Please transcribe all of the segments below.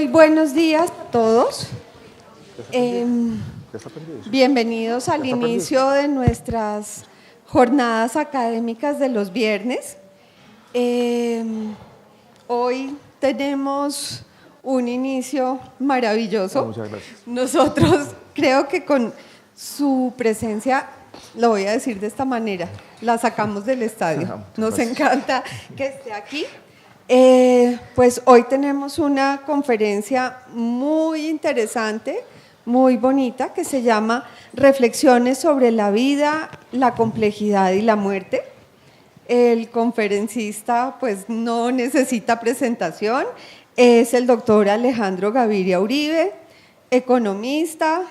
Muy buenos días a todos. Bienvenidos al inicio de nuestras jornadas académicas de los viernes. Hoy tenemos un inicio maravilloso. Muchas gracias. Nosotros creo que con su presencia, lo voy a decir de esta manera, la sacamos del estadio. Nos encanta que esté aquí. Pues hoy tenemos una conferencia muy interesante, muy bonita, que se llama Reflexiones sobre la vida, la complejidad y la muerte. El conferencista pues no necesita presentación, es el doctor Alejandro Gaviria Uribe, economista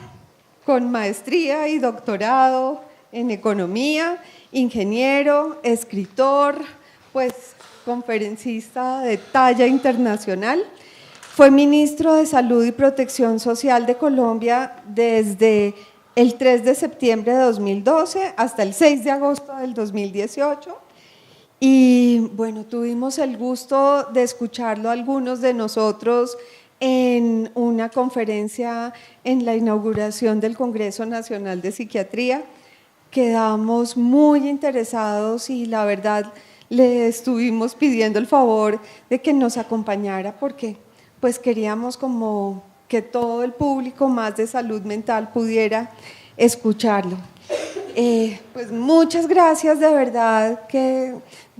con maestría y doctorado en economía, ingeniero, escritor, pues conferencista de talla internacional. Fue ministro de Salud y Protección Social de Colombia desde el 3 de septiembre de 2012 hasta el 6 de agosto del 2018. Y bueno, tuvimos el gusto de escucharlo algunos de nosotros en una conferencia en la inauguración del Congreso Nacional de Psiquiatría. Quedamos muy interesados y la verdad le estuvimos pidiendo el favor de que nos acompañara porque pues queríamos como que todo el público más de salud mental pudiera escucharlo. Pues muchas gracias de verdad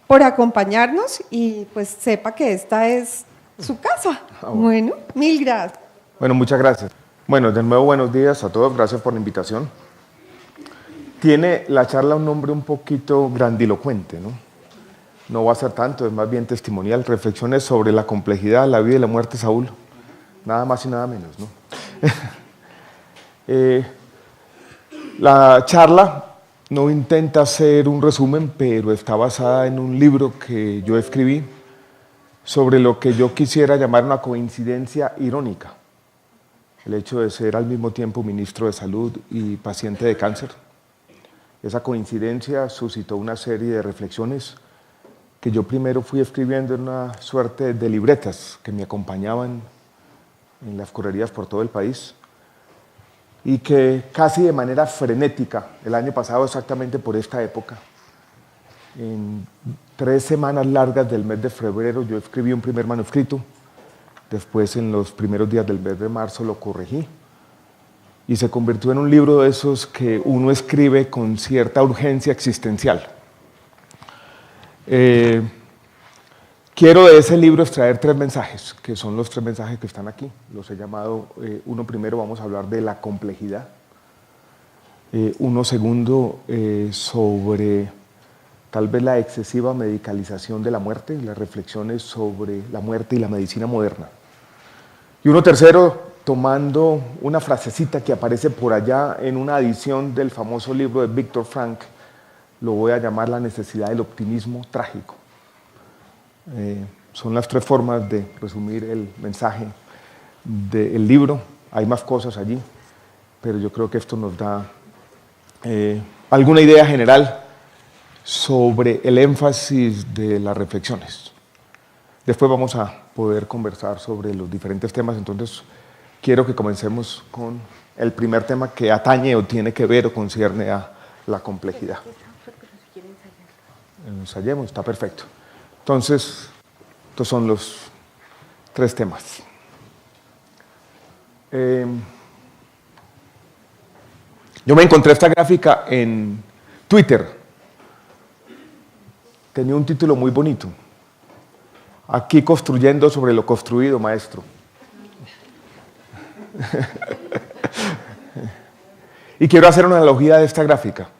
por acompañarnos y pues sepa que esta es su casa. Bueno, mil gracias. Bueno, muchas gracias. Bueno, de nuevo buenos días a todos, gracias por la invitación. Tiene la charla un nombre un poquito grandilocuente, ¿no? No va a ser tanto, es más bien testimonial, reflexiones sobre la complejidad, la vida y la muerte de Saúl. Nada más y nada menos, ¿no? La charla no intenta ser un resumen, pero está basada en un libro que yo escribí sobre lo que yo quisiera llamar una coincidencia irónica. El hecho de ser al mismo tiempo ministro de Salud y paciente de cáncer. Esa coincidencia suscitó una serie de reflexiones que yo primero fui escribiendo en una suerte de libretas que me acompañaban en las correrías por todo el país y que casi de manera frenética, el año pasado exactamente por esta época, en 3 semanas largas del mes de febrero yo escribí un primer manuscrito, después en los primeros días del mes de marzo lo corregí y se convirtió en un libro de esos que uno escribe con cierta urgencia existencial. Quiero de ese libro extraer 3 mensajes, que son los 3 mensajes que están aquí. Los he llamado, uno primero vamos a hablar de la complejidad, uno segundo sobre tal vez la excesiva medicalización de la muerte, las reflexiones sobre la muerte y la medicina moderna. Y uno tercero, tomando una frasecita que aparece por allá en una edición del famoso libro de Viktor Frankl, lo voy a llamar la necesidad del optimismo trágico. Son las 3 formas de resumir el mensaje del libro. Hay más cosas allí, pero yo creo que esto nos da alguna idea general sobre el énfasis de las reflexiones. Después vamos a poder conversar sobre los diferentes temas, entonces quiero que comencemos con el primer tema que atañe o tiene que ver o concierne a la complejidad. Ensayemos, está perfecto. Entonces, estos son los 3 temas. Yo me encontré esta gráfica en Twitter. Tenía un título muy bonito. Aquí construyendo sobre lo construido, maestro. Y quiero hacer una analogía de esta gráfica.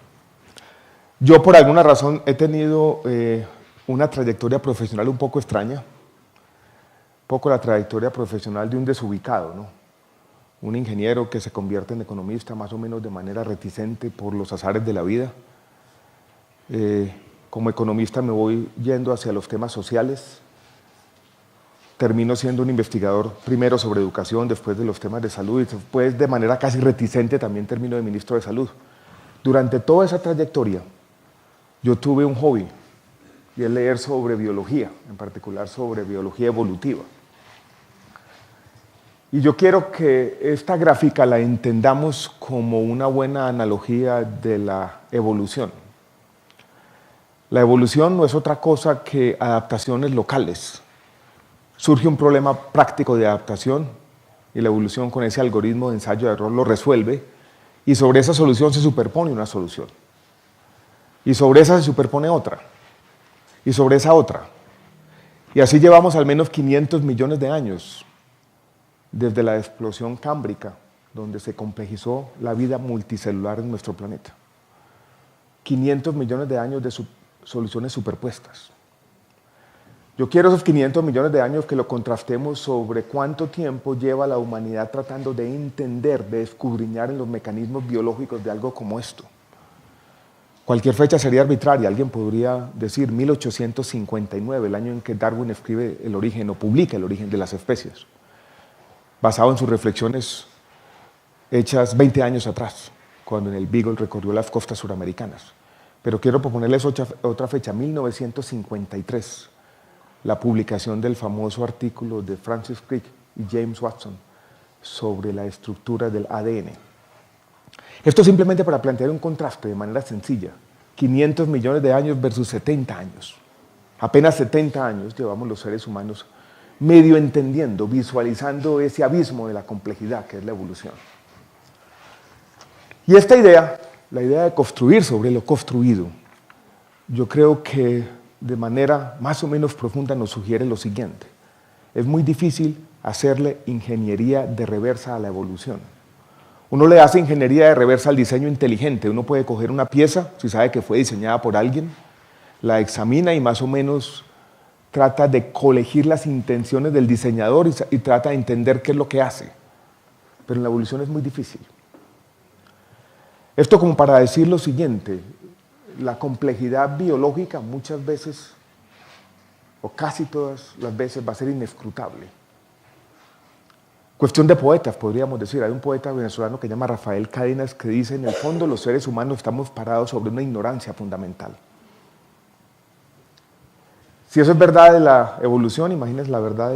Yo por alguna razón he tenido una trayectoria profesional un poco extraña, un poco la trayectoria profesional de un desubicado, ¿no? Un ingeniero que se convierte en economista más o menos de manera reticente por los azares de la vida. Como economista me voy yendo hacia los temas sociales, termino siendo un investigador primero sobre educación, después de los temas de salud y después de manera casi reticente también termino de ministro de salud. Durante toda esa trayectoria yo tuve un hobby y es leer sobre biología, en particular sobre biología evolutiva. Y yo quiero que esta gráfica la entendamos como una buena analogía de la evolución. La evolución no es otra cosa que adaptaciones locales. Surge un problema práctico de adaptación y la evolución con ese algoritmo de ensayo de error lo resuelve y sobre esa solución se superpone una solución. Y sobre esa se superpone otra. Y sobre esa otra. Y así llevamos al menos 500 millones de años desde la explosión cámbrica, donde se complejizó la vida multicelular en nuestro planeta. 500 millones de años de soluciones superpuestas. Yo quiero esos 500 millones de años que lo contrastemos sobre cuánto tiempo lleva la humanidad tratando de entender, de escudriñar en los mecanismos biológicos de algo como esto. Cualquier fecha sería arbitraria. Alguien podría decir 1859, el año en que Darwin escribe el origen o publica el origen de las especies, basado en sus reflexiones hechas 20 años atrás, cuando en el Beagle recorrió las costas suramericanas. Pero quiero proponerles otra fecha, 1953, la publicación del famoso artículo de Francis Crick y James Watson sobre la estructura del ADN. Esto simplemente para plantear un contraste de manera sencilla. 500 millones de años versus 70 años. Apenas 70 años llevamos los seres humanos medio entendiendo, visualizando ese abismo de la complejidad que es la evolución. Y esta idea, la idea de construir sobre lo construido, yo creo que de manera más o menos profunda nos sugiere lo siguiente. Es muy difícil hacerle ingeniería de reversa a la evolución. Uno le hace ingeniería de reversa al diseño inteligente. Uno puede coger una pieza, si sabe que fue diseñada por alguien, la examina y más o menos trata de colegir las intenciones del diseñador y trata de entender qué es lo que hace. Pero en la evolución es muy difícil. Esto como para decir lo siguiente, la complejidad biológica muchas veces, o casi todas las veces, va a ser inescrutable. Cuestión de poetas, podríamos decir. Hay un poeta venezolano que se llama Rafael Cadenas que dice, en el fondo los seres humanos estamos parados sobre una ignorancia fundamental. Si eso es verdad de la evolución, imagínense la verdad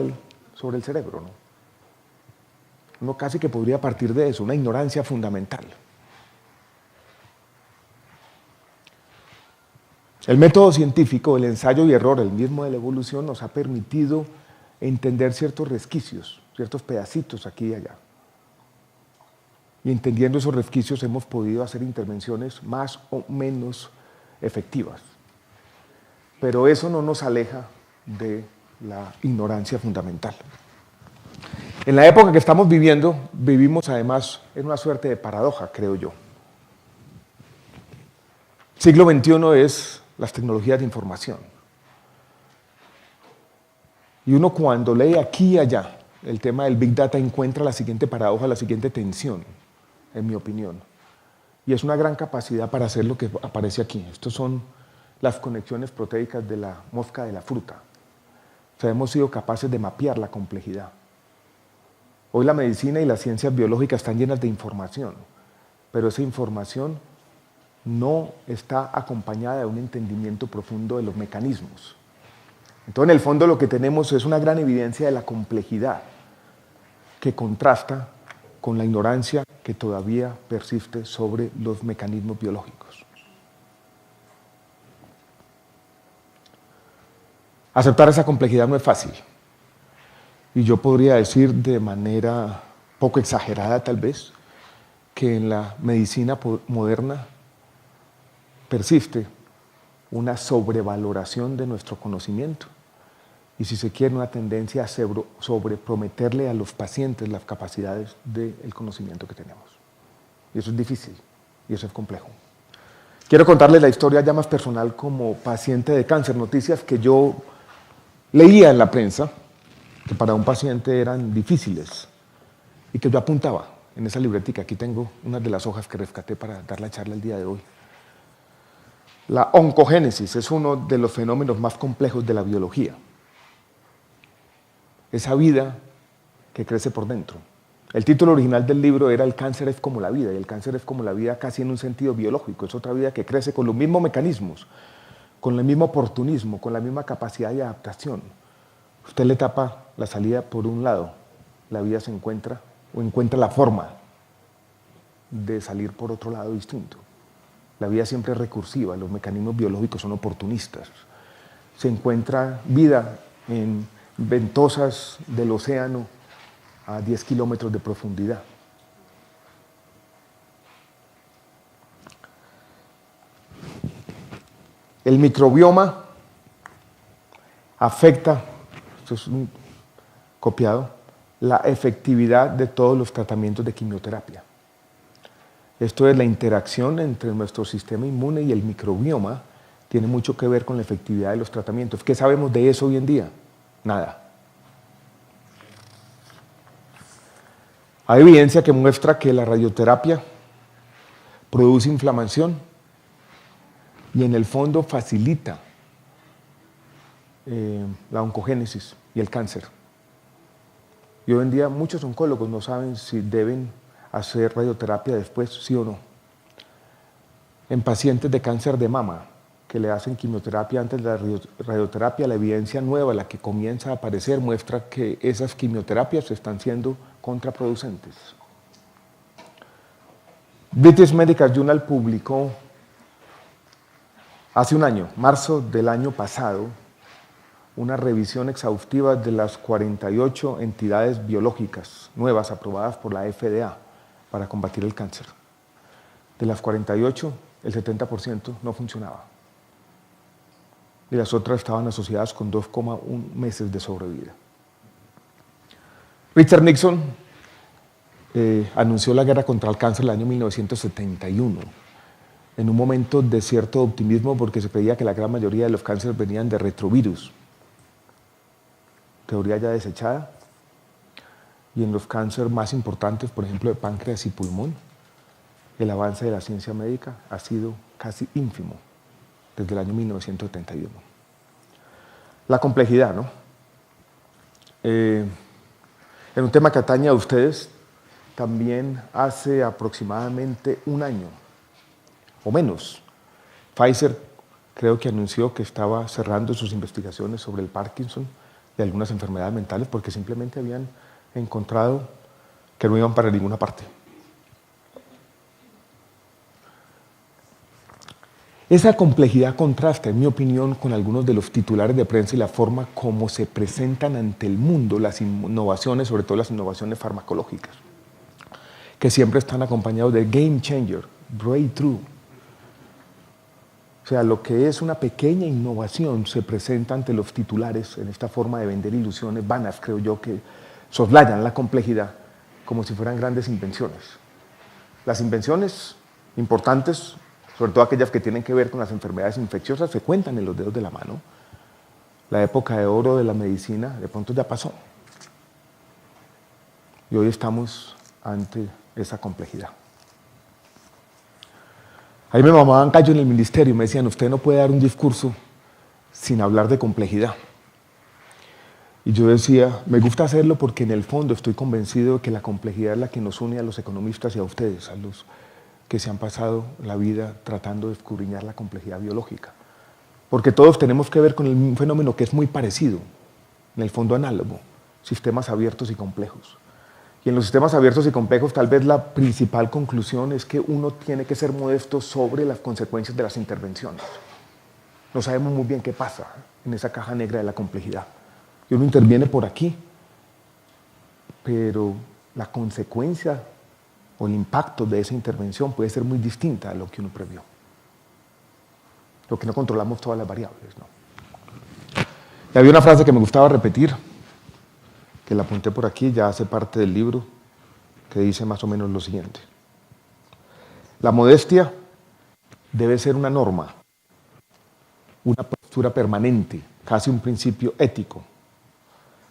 sobre el cerebro, ¿no? Uno casi que podría partir de eso, una ignorancia fundamental. El método científico, el ensayo y error, el mismo de la evolución, nos ha permitido entender ciertos resquicios, ciertos pedacitos aquí y allá. Y entendiendo esos resquicios hemos podido hacer intervenciones más o menos efectivas. Pero eso no nos aleja de la ignorancia fundamental. En la época que estamos viviendo, vivimos además en una suerte de paradoja, creo yo. Siglo XXI es las tecnologías de información. Y uno cuando lee aquí y allá el tema del Big Data encuentra la siguiente paradoja, la siguiente tensión, en mi opinión. Y es una gran capacidad para hacer lo que aparece aquí. Estos son las conexiones proteicas de la mosca de la fruta. O sea, hemos sido capaces de mapear la complejidad. Hoy la medicina y las ciencias biológicas están llenas de información, pero esa información no está acompañada de un entendimiento profundo de los mecanismos. Entonces, en el fondo lo que tenemos es una gran evidencia de la complejidad que contrasta con la ignorancia que todavía persiste sobre los mecanismos biológicos. Aceptar esa complejidad no es fácil. Y yo podría decir de manera poco exagerada tal vez, que en la medicina moderna persiste una sobrevaloración de nuestro conocimiento y, si se quiere, una tendencia a sobreprometerle a los pacientes las capacidades del conocimiento que tenemos. Y eso es difícil y eso es complejo. Quiero contarles la historia ya más personal como paciente de cáncer, noticias que yo leía en la prensa, que para un paciente eran difíciles y que yo apuntaba en esa libretica. Aquí tengo unas de las hojas que rescaté para dar la charla el día de hoy. La oncogénesis es uno de los fenómenos más complejos de la biología. Esa vida que crece por dentro. El título original del libro era El cáncer es como la vida, y el cáncer es como la vida casi en un sentido biológico. Es otra vida que crece con los mismos mecanismos, con el mismo oportunismo, con la misma capacidad de adaptación. Usted le tapa la salida por un lado la vida se encuentra o encuentra la forma de salir por otro lado distinto. La vida siempre es recursiva, los mecanismos biológicos son oportunistas. Se encuentra vida en ventosas del océano a 10 kilómetros de profundidad. El microbioma afecta, esto es un copiado, la efectividad de todos los tratamientos de quimioterapia. Esto es la interacción entre nuestro sistema inmune y el microbioma, tiene mucho que ver con la efectividad de los tratamientos. ¿Qué sabemos de eso hoy en día? Nada. Hay evidencia que muestra que la radioterapia produce inflamación y en el fondo facilita la oncogénesis y el cáncer. Y hoy en día muchos oncólogos no saben si deben hacer radioterapia después, sí o no. En pacientes de cáncer de mama que le hacen quimioterapia antes de la radioterapia, la evidencia nueva, la que comienza a aparecer, muestra que esas quimioterapias están siendo contraproducentes. British Medical Journal publicó hace un año, marzo del año pasado, una revisión exhaustiva de las 48 entidades biológicas nuevas aprobadas por la FDA para combatir el cáncer. De las 48, el 70% no funcionaba. Y las otras estaban asociadas con 2,1 meses de sobrevida. Richard Nixon anunció la guerra contra el cáncer en el año 1971, en un momento de cierto optimismo porque se creía que la gran mayoría de los cánceres venían de retrovirus, teoría ya desechada, y en los cánceres más importantes, por ejemplo de páncreas y pulmón, el avance de la ciencia médica ha sido casi ínfimo desde el año 1971. La complejidad, ¿no? En un tema que atañe a ustedes, también hace aproximadamente un año o menos, Pfizer creo que anunció que estaba cerrando sus investigaciones sobre el Parkinson y algunas enfermedades mentales porque simplemente habían encontrado que no iban para ninguna parte. Esa complejidad contrasta, en mi opinión, con algunos de los titulares de prensa y la forma como se presentan ante el mundo las innovaciones, sobre todo las innovaciones farmacológicas, que siempre están acompañados de game changer, breakthrough. O sea, lo que es una pequeña innovación se presenta ante los titulares en esta forma de vender ilusiones vanas, creo yo, que soslayan la complejidad como si fueran grandes invenciones. Las invenciones importantes, sobre todo aquellas que tienen que ver con las enfermedades infecciosas, se cuentan en los dedos de la mano. La época de oro de la medicina de pronto ya pasó. Y hoy estamos ante esa complejidad. Ahí me mamaban callo en el ministerio y me decían, usted no puede dar un discurso sin hablar de complejidad. Y yo decía, me gusta hacerlo porque en el fondo estoy convencido de que la complejidad es la que nos une a los economistas y a ustedes, a los que se han pasado la vida tratando de escudriñar la complejidad biológica. Porque todos tenemos que ver con un fenómeno que es muy parecido, en el fondo análogo, sistemas abiertos y complejos. Y en los sistemas abiertos y complejos tal vez la principal conclusión es que uno tiene que ser modesto sobre las consecuencias de las intervenciones. No sabemos muy bien qué pasa en esa caja negra de la complejidad. Y uno interviene por aquí, pero la consecuencia o el impacto de esa intervención puede ser muy distinta a lo que uno previó. Lo que no controlamos todas las variables, ¿no? Y había una frase que me gustaba repetir, que la apunté por aquí, ya hace parte del libro, que dice más o menos lo siguiente. La modestia debe ser una norma, una postura permanente, casi un principio ético.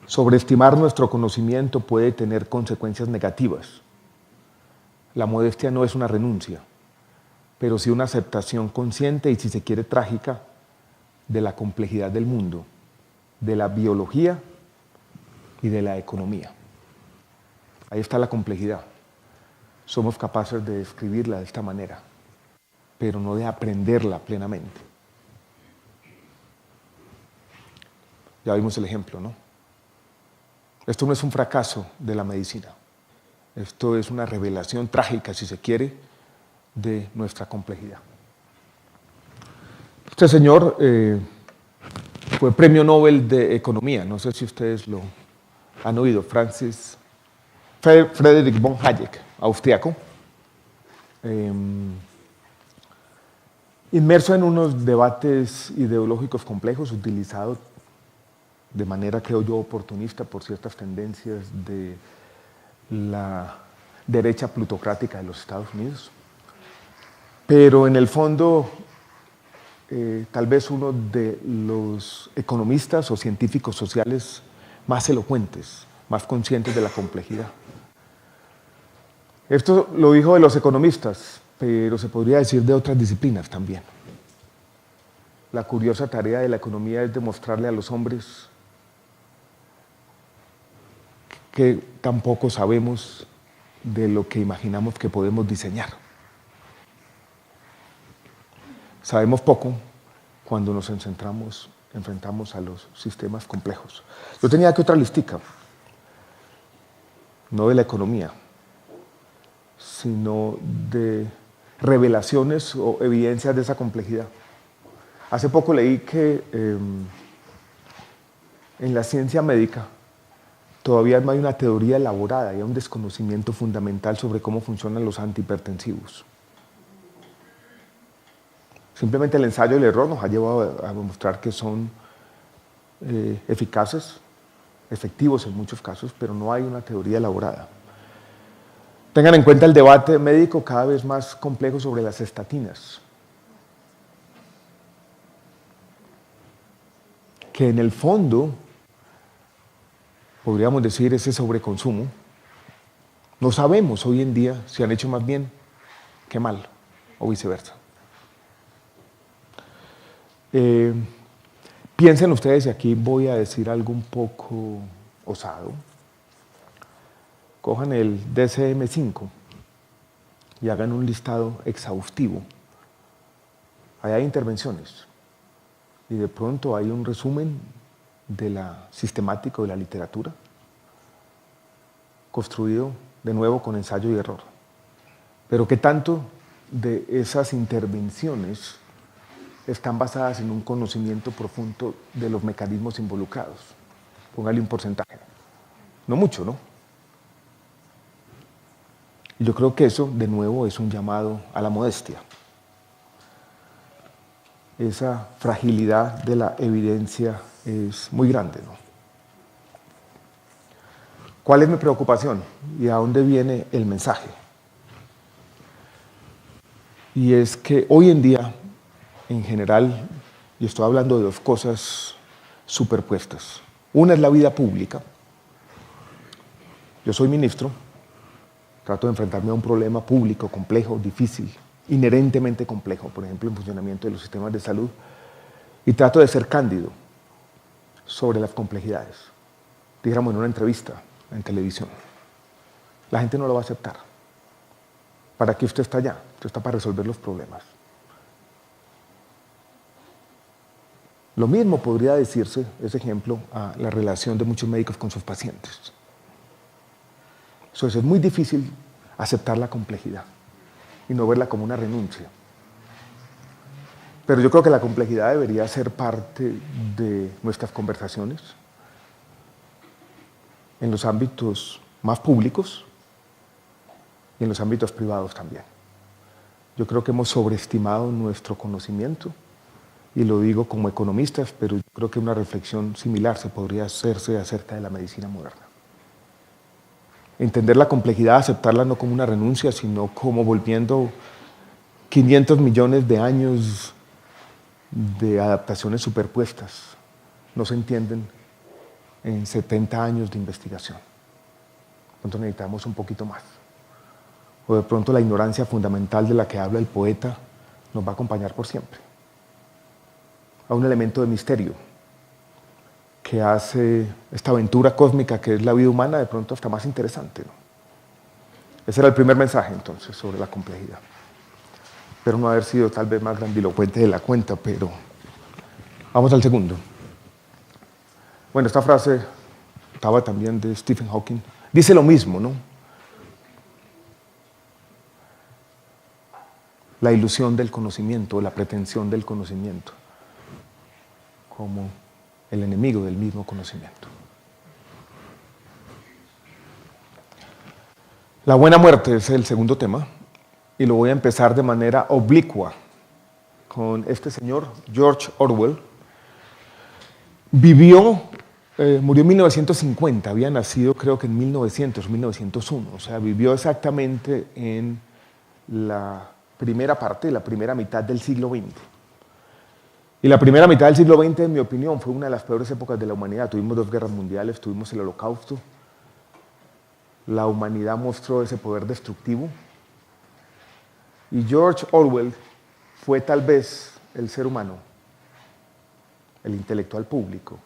Sobreestimar nuestro conocimiento puede tener consecuencias negativas. La modestia no es una renuncia, pero sí una aceptación consciente y, si se quiere, trágica, de la complejidad del mundo, de la biología y de la economía. Ahí está la complejidad. Somos capaces de describirla de esta manera, pero no de aprenderla plenamente. Ya vimos el ejemplo, ¿no? Esto no es un fracaso de la medicina. Esto es una revelación trágica, si se quiere, de nuestra complejidad. Este señor fue premio Nobel de Economía. No sé si ustedes lo han oído. Friedrich von Hayek, austriaco. Inmerso en unos debates ideológicos complejos, utilizado de manera, creo yo, oportunista por ciertas tendencias de la derecha plutocrática de los Estados Unidos. Pero en el fondo, tal vez uno de los economistas o científicos sociales más elocuentes, más conscientes de la complejidad. Esto lo dijo de los economistas, pero se podría decir de otras disciplinas también. La curiosa tarea de la economía es demostrarle a los hombres que tampoco sabemos de lo que imaginamos que podemos diseñar. Sabemos poco cuando nos enfrentamos a los sistemas complejos. Yo tenía aquí otra listica, no de la economía, sino de revelaciones o evidencias de esa complejidad. Hace poco leí que en la ciencia médica todavía no hay una teoría elaborada, hay un desconocimiento fundamental sobre cómo funcionan los antihipertensivos. Simplemente el ensayo y el error nos ha llevado a demostrar que son eficaces, efectivos en muchos casos, pero no hay una teoría elaborada. Tengan en cuenta el debate médico cada vez más complejo sobre las estatinas, que en el fondo, podríamos decir, ese sobreconsumo, no sabemos hoy en día si han hecho más bien que mal, o viceversa. Piensen ustedes, y aquí voy a decir algo un poco osado, cojan el DSM-5 y hagan un listado exhaustivo. Ahí hay intervenciones y de pronto hay un resumen de la sistemático de la literatura construido de nuevo con ensayo y error. Pero ¿qué tanto de esas intervenciones están basadas en un conocimiento profundo de los mecanismos involucrados? Póngale un porcentaje. No mucho, ¿no? Y yo creo que eso, de nuevo, es un llamado a la modestia. Esa fragilidad de la evidencia es muy grande, ¿no? ¿Cuál es mi preocupación? ¿Y a dónde viene el mensaje? Y es que hoy en día, en general, y estoy hablando de dos cosas superpuestas. Una es la vida pública. Yo soy ministro, trato de enfrentarme a un problema público complejo, difícil, inherentemente complejo, por ejemplo, el funcionamiento de los sistemas de salud, y trato de ser cándido sobre las complejidades. Dijéramos en una entrevista en televisión. La gente no lo va a aceptar. ¿Para qué usted está allá? Usted está para resolver los problemas. Lo mismo podría decirse, ese ejemplo, a la relación de muchos médicos con sus pacientes. Entonces es muy difícil aceptar la complejidad y no verla como una renuncia. Pero yo creo que la complejidad debería ser parte de nuestras conversaciones en los ámbitos más públicos y en los ámbitos privados también. Yo creo que hemos sobreestimado nuestro conocimiento, y lo digo como economistas, pero yo creo que una reflexión similar se podría hacerse acerca de la medicina moderna. Entender la complejidad, aceptarla no como una renuncia, sino como volviendo 500 millones de años de adaptaciones superpuestas. No se entienden en 70 años de investigación. Entonces necesitamos un poquito más. O de pronto la ignorancia fundamental de la que habla el poeta nos va a acompañar por siempre. A un elemento de misterio que hace esta aventura cósmica que es la vida humana de pronto hasta más interesante, ¿no? Ese era el primer mensaje entonces sobre la complejidad. Espero no haber sido tal vez más grandilocuente de la cuenta, pero vamos al segundo. Bueno, esta frase octava también de Stephen Hawking, dice lo mismo, ¿no? La ilusión del conocimiento, la pretensión del conocimiento, como el enemigo del mismo conocimiento. La buena muerte es el segundo tema, y lo voy a empezar de manera oblicua con este señor, George Orwell. Murió en 1950, había nacido creo que en 1901, o sea, vivió exactamente en la primera parte, la primera mitad del siglo XX. Y la primera mitad del siglo XX, en mi opinión, fue una de las peores épocas de la humanidad. Tuvimos 2 guerras mundiales, tuvimos el Holocausto. La humanidad mostró ese poder destructivo. Y George Orwell fue tal vez el ser humano, el intelectual público,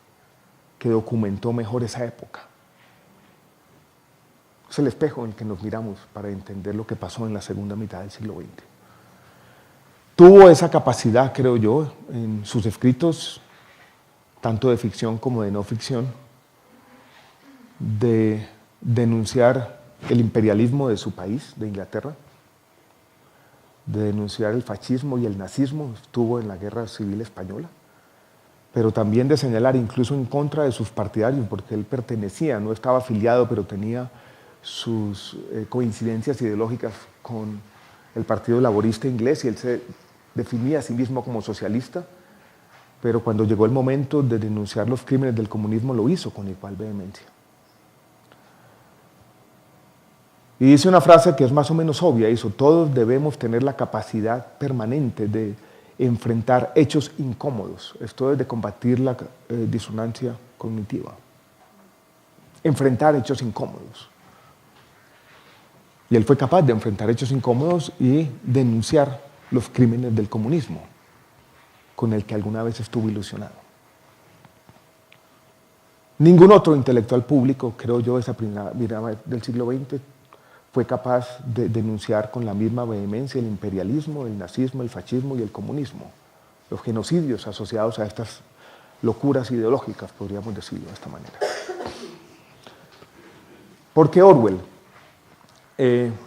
que documentó mejor esa época. Es el espejo en el que nos miramos para entender lo que pasó en la segunda mitad del siglo XX. Tuvo esa capacidad, creo yo, en sus escritos, tanto de ficción como de no ficción, de denunciar el imperialismo de su país, de Inglaterra, de denunciar el fascismo y el nazismo, estuvo en la Guerra Civil Española, pero también de señalar incluso en contra de sus partidarios, porque él pertenecía, no estaba afiliado, pero tenía sus coincidencias ideológicas con el Partido Laborista inglés, y él se definía a sí mismo como socialista, pero cuando llegó el momento de denunciar los crímenes del comunismo lo hizo con igual vehemencia. Y dice una frase que es más o menos obvia, hizo: todos debemos tener la capacidad permanente de enfrentar hechos incómodos. Esto es de combatir la disonancia cognitiva. Enfrentar hechos incómodos. Y él fue capaz de enfrentar hechos incómodos y denunciar los crímenes del comunismo, con el que alguna vez estuvo ilusionado. Ningún otro intelectual público, creo yo, esa primera mirada del siglo XX, fue capaz de denunciar con la misma vehemencia el imperialismo, el nazismo, el fascismo y el comunismo, los genocidios asociados a estas locuras ideológicas, podríamos decirlo de esta manera. ¿Por qué Orwell?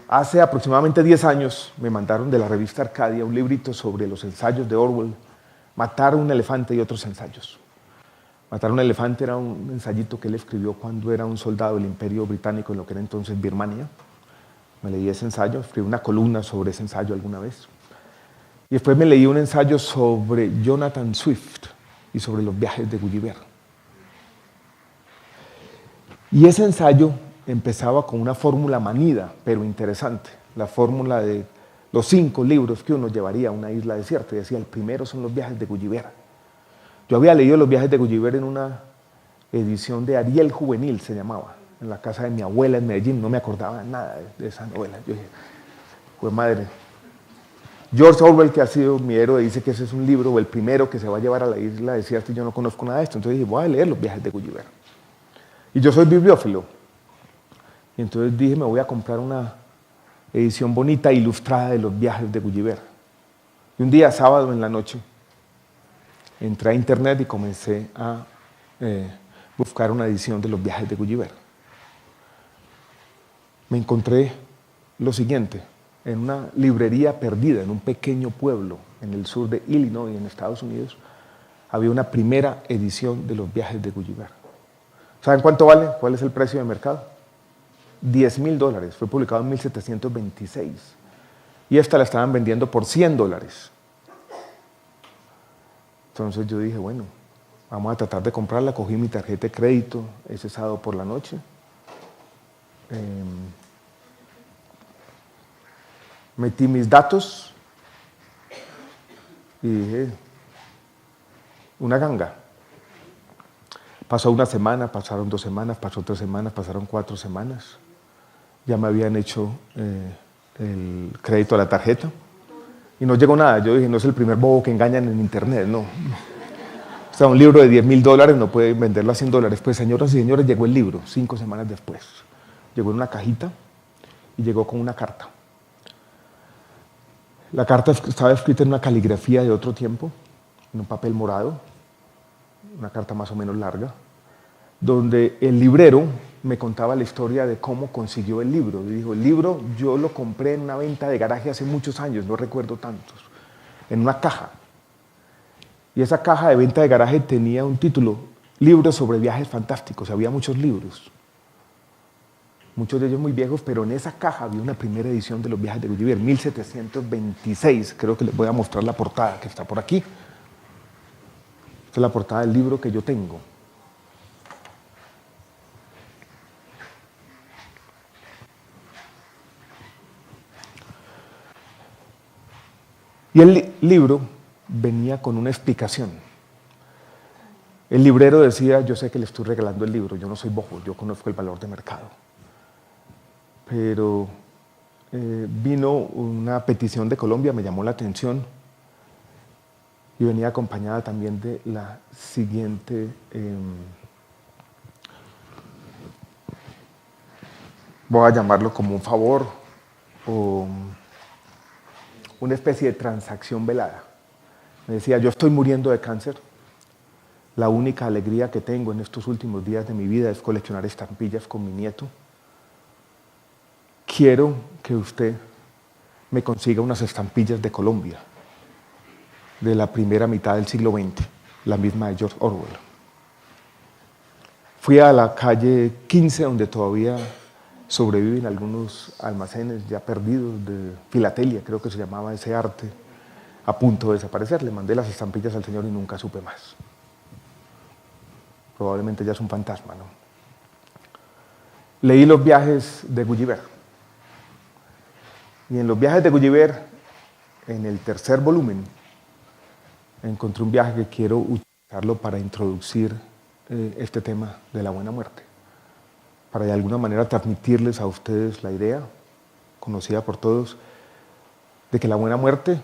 Hace aproximadamente 10 años me mandaron de la revista Arcadia un librito sobre los ensayos de Orwell, Matar a un elefante y otros ensayos. Matar a un elefante era un ensayito que él escribió cuando era un soldado del Imperio Británico en lo que era entonces Birmania. Me leí ese ensayo, escribí una columna sobre ese ensayo alguna vez. Y después me leí un ensayo sobre Jonathan Swift y sobre los viajes de Gulliver. Y ese ensayo empezaba con una fórmula manida, pero interesante. La fórmula de los 5 libros que uno llevaría a una isla desierta. Y decía, el primero son los viajes de Gulliver. Yo había leído los viajes de Gulliver en una edición de Ariel Juvenil, se llamaba, en la casa de mi abuela en Medellín. No me acordaba nada de esa novela. Yo dije, pues madre, George Orwell, que ha sido mi héroe, dice que ese es un libro, o el primero que se va a llevar a la isla desierta, y yo no conozco nada de esto. Entonces dije, voy a leer los viajes de Gulliver. Y yo soy bibliófilo. Y entonces dije, me voy a comprar una edición bonita, ilustrada de los viajes de Gulliver. Y un día, sábado en la noche, entré a internet y comencé a buscar una edición de los viajes de Gulliver. Me encontré lo siguiente: en una librería perdida, en un pequeño pueblo en el sur de Illinois, en Estados Unidos, había una primera edición de los viajes de Gulliver. ¿Saben cuánto vale? ¿Cuál es el precio de mercado? $10,000. Fue publicado en 1726. Y esta la estaban vendiendo por $100. Entonces yo dije, bueno, vamos a tratar de comprarla. Cogí mi tarjeta de crédito ese sábado por la noche. Metí mis datos y dije, una ganga. Pasó una semana, pasaron 2 semanas, pasó 3 semanas, pasaron 4 semanas. Ya me habían hecho el crédito a la tarjeta y no llegó nada. Yo dije, no es el primer bobo que engañan en internet, no. O sea, un libro de $10,000 no puede venderlo a $100. Pues señoras y señores, llegó el libro 5 semanas después. Llegó en una cajita y llegó con una carta. La carta estaba escrita en una caligrafía de otro tiempo, en un papel morado, una carta más o menos larga, donde el librero me contaba la historia de cómo consiguió el libro. Y dijo, el libro yo lo compré en una venta de garaje hace muchos años, no recuerdo tantos, en una caja. Y esa caja de venta de garaje tenía un título, libros sobre viajes fantásticos. Había muchos libros, muchos de ellos muy viejos, pero en esa caja había una primera edición de los viajes de Gulliver, 1726. Creo que les voy a mostrar la portada que está por aquí. Esta es la portada del libro que yo tengo. Y el libro venía con una explicación. El librero decía, yo sé que le estoy regalando el libro, yo no soy bojo, yo conozco el valor de mercado. Pero vino una petición de Colombia, me llamó la atención, y venía acompañada también de la siguiente voy a llamarlo como un favor o una especie de transacción velada. Me decía, yo estoy muriendo de cáncer, la única alegría que tengo en estos últimos días de mi vida es coleccionar estampillas con mi nieto. Quiero que usted me consiga unas estampillas de Colombia, de la primera mitad del siglo XX, la misma de George Orwell. Fui a la calle 15, donde todavía sobreviven algunos almacenes ya perdidos de filatelia, creo que se llamaba ese arte, a punto de desaparecer. Le mandé las estampillas al señor y nunca supe más. Probablemente ya es un fantasma, ¿no? Leí los viajes de Gulliver. Y en los viajes de Gulliver, en el tercer volumen, encontré un viaje que quiero utilizarlo para introducir este tema de la buena muerte, para de alguna manera transmitirles a ustedes la idea, conocida por todos, de que la buena muerte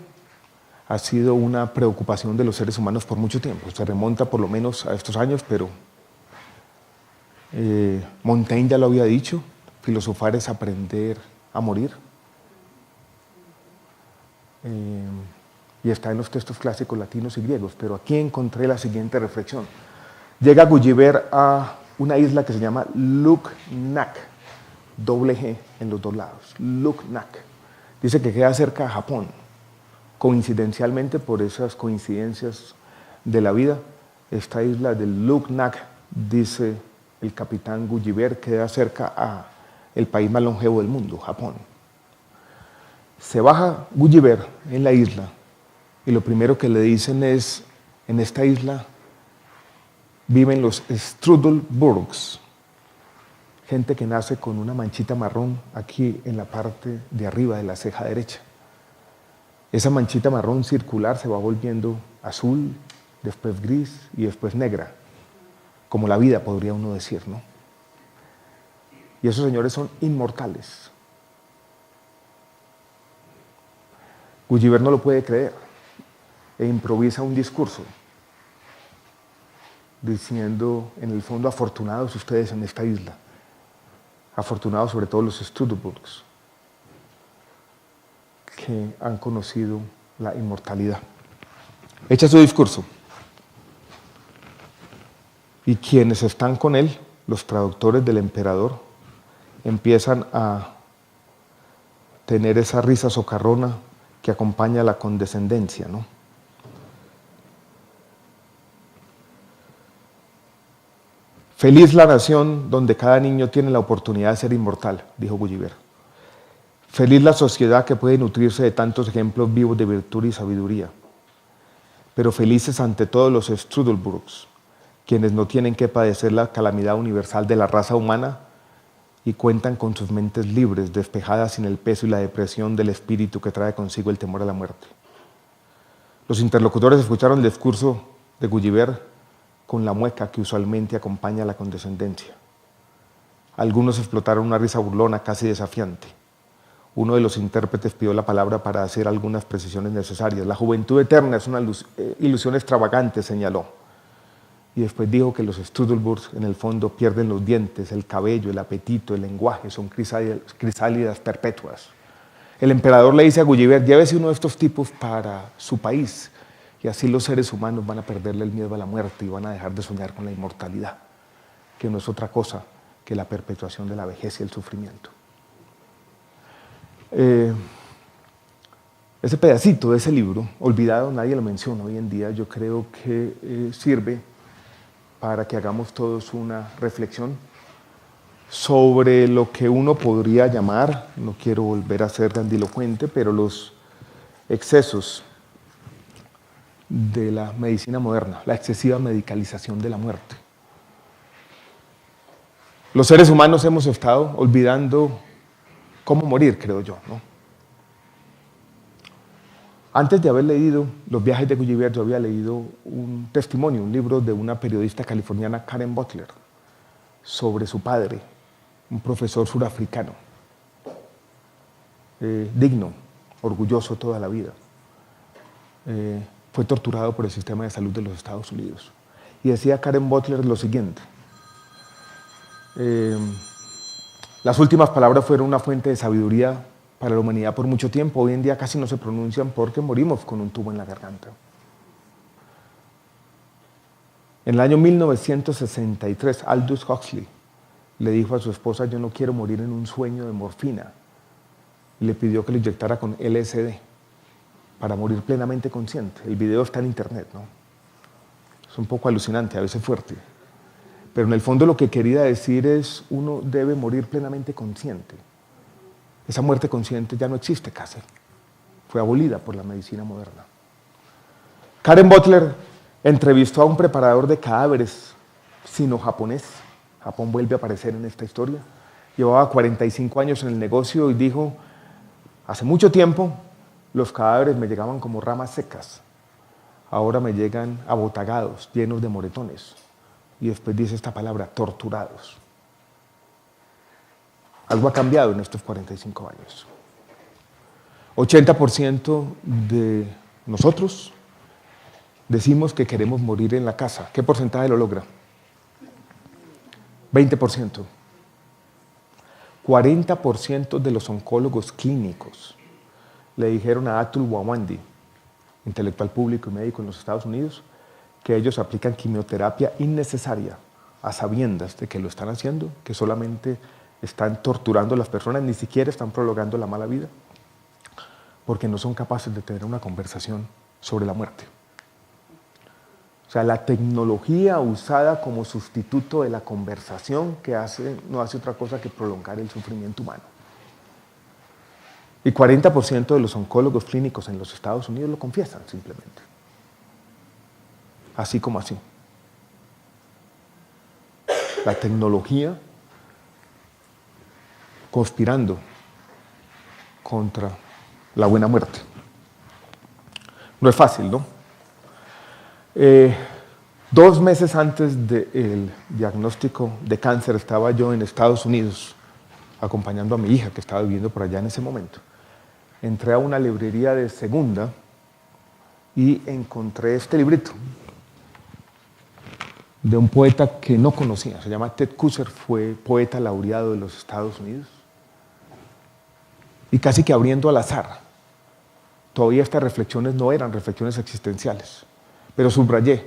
ha sido una preocupación de los seres humanos por mucho tiempo. Se remonta por lo menos a estos años, pero Montaigne ya lo había dicho, filosofar es aprender a morir. Y está en los textos clásicos latinos y griegos, pero aquí encontré la siguiente reflexión. Llega Gulliver a una isla que se llama Luknak, doble G en los dos lados, Luknak. Dice que queda cerca de Japón. Coincidencialmente, por esas coincidencias de la vida, esta isla de Luknak, dice el capitán Gulliver, queda cerca al país más longevo del mundo, Japón. Se baja Gulliver en la isla y lo primero que le dicen es, en esta isla viven los Strudelburgs, gente que nace con una manchita marrón aquí en la parte de arriba de la ceja derecha. Esa manchita marrón circular se va volviendo azul, después gris y después negra, como la vida podría uno decir, ¿no? Y esos señores son inmortales. Gulliver no lo puede creer e improvisa un discurso diciendo, en el fondo, afortunados ustedes en esta isla, afortunados sobre todo los Strudelburgs, que han conocido la inmortalidad. Echa su discurso y quienes están con él, los traductores del emperador, empiezan a tener esa risa socarrona que acompaña a la condescendencia, ¿no? Feliz la nación donde cada niño tiene la oportunidad de ser inmortal, dijo Gulliver. Feliz la sociedad que puede nutrirse de tantos ejemplos vivos de virtud y sabiduría. Pero felices ante todo los Strudelburgs, quienes no tienen que padecer la calamidad universal de la raza humana y cuentan con sus mentes libres, despejadas sin el peso y la depresión del espíritu que trae consigo el temor a la muerte. Los interlocutores escucharon el discurso de Gulliver con la mueca que usualmente acompaña a la condescendencia. Algunos explotaron una risa burlona casi desafiante. Uno de los intérpretes pidió la palabra para hacer algunas precisiones necesarias. La juventud eterna es una ilusión extravagante, señaló. Y después dijo que los Strudelburgs en el fondo pierden los dientes, el cabello, el apetito, el lenguaje, son crisálidas perpetuas. El emperador le dice a Gulliver, llévese uno de estos tipos para su país y así los seres humanos van a perderle el miedo a la muerte y van a dejar de soñar con la inmortalidad. que no es otra cosa que la perpetuación de la vejez y el sufrimiento. Ese pedacito de ese libro, olvidado, nadie lo menciona hoy en día, yo creo que sirve para que hagamos todos una reflexión sobre lo que uno podría llamar, no quiero volver a ser grandilocuente, pero los excesos de la medicina moderna, la excesiva medicalización de la muerte. Los seres humanos hemos estado olvidando cómo morir, creo yo, ¿no? Antes de haber leído Los viajes de Gulliver, yo había leído un testimonio, un libro de una periodista californiana, Karen Butler, sobre su padre, un profesor surafricano, digno, orgulloso toda la vida. Fue torturado por el sistema de salud de los Estados Unidos. Y decía Karen Butler lo siguiente: las últimas palabras fueron una fuente de sabiduría para la humanidad por mucho tiempo. Hoy en día casi no se pronuncian porque morimos con un tubo en la garganta. En el año 1963, Aldous Huxley le dijo a su esposa: yo no quiero morir en un sueño de morfina. Y le pidió que lo inyectara con LSD para morir plenamente consciente. El video está en internet, ¿no? Es un poco alucinante, a veces fuerte. Pero en el fondo lo que quería decir es: uno debe morir plenamente consciente. Esa muerte consciente ya no existe casi. Fue abolida por la medicina moderna. Karen Butler entrevistó a un preparador de cadáveres sino-japonés. Japón vuelve a aparecer en esta historia. Llevaba 45 años en el negocio y dijo: hace mucho tiempo los cadáveres me llegaban como ramas secas. Ahora me llegan abotagados, llenos de moretones. Y después dice esta palabra: torturados. Algo ha cambiado en estos 45 años. 80% de nosotros decimos que queremos morir en la casa. ¿Qué porcentaje lo logra? 20%. 40% de los oncólogos clínicos le dijeron a Atul Gawande, intelectual público y médico en los Estados Unidos, que ellos aplican quimioterapia innecesaria a sabiendas de que lo están haciendo, que solamente están torturando a las personas, ni siquiera están prolongando la mala vida, porque no son capaces de tener una conversación sobre la muerte. O sea, la tecnología usada como sustituto de la conversación no hace otra cosa que prolongar el sufrimiento humano. Y 40% de los oncólogos clínicos en los Estados Unidos lo confiesan simplemente. Así como así. La tecnología conspirando contra la buena muerte. No es fácil, ¿no? 2 meses antes del diagnóstico de cáncer estaba yo en Estados Unidos acompañando a mi hija que estaba viviendo por allá en ese momento. Entré a una librería de segunda y encontré este librito de un poeta que no conocía, se llama Ted Kooser, fue poeta laureado de los Estados Unidos. Y casi que abriendo al azar, todavía estas reflexiones no eran reflexiones existenciales, pero subrayé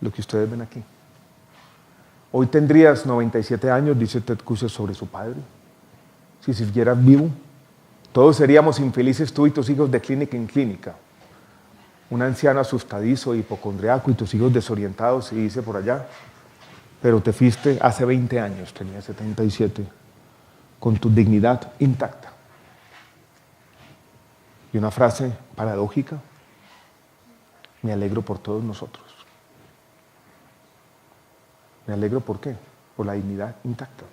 lo que ustedes ven aquí. Hoy tendrías 97 años, dice Ted Kooser sobre su padre, si siguieras vivo. Todos seríamos infelices, tú y tus hijos, de clínica en clínica. Un anciano asustadizo, hipocondriaco, y tus hijos desorientados, y dice por allá: pero te fuiste hace 20 años, tenía 77, con tu dignidad intacta. Y una frase paradójica: me alegro por todos nosotros. Me alegro, ¿por qué? Por la dignidad intacta.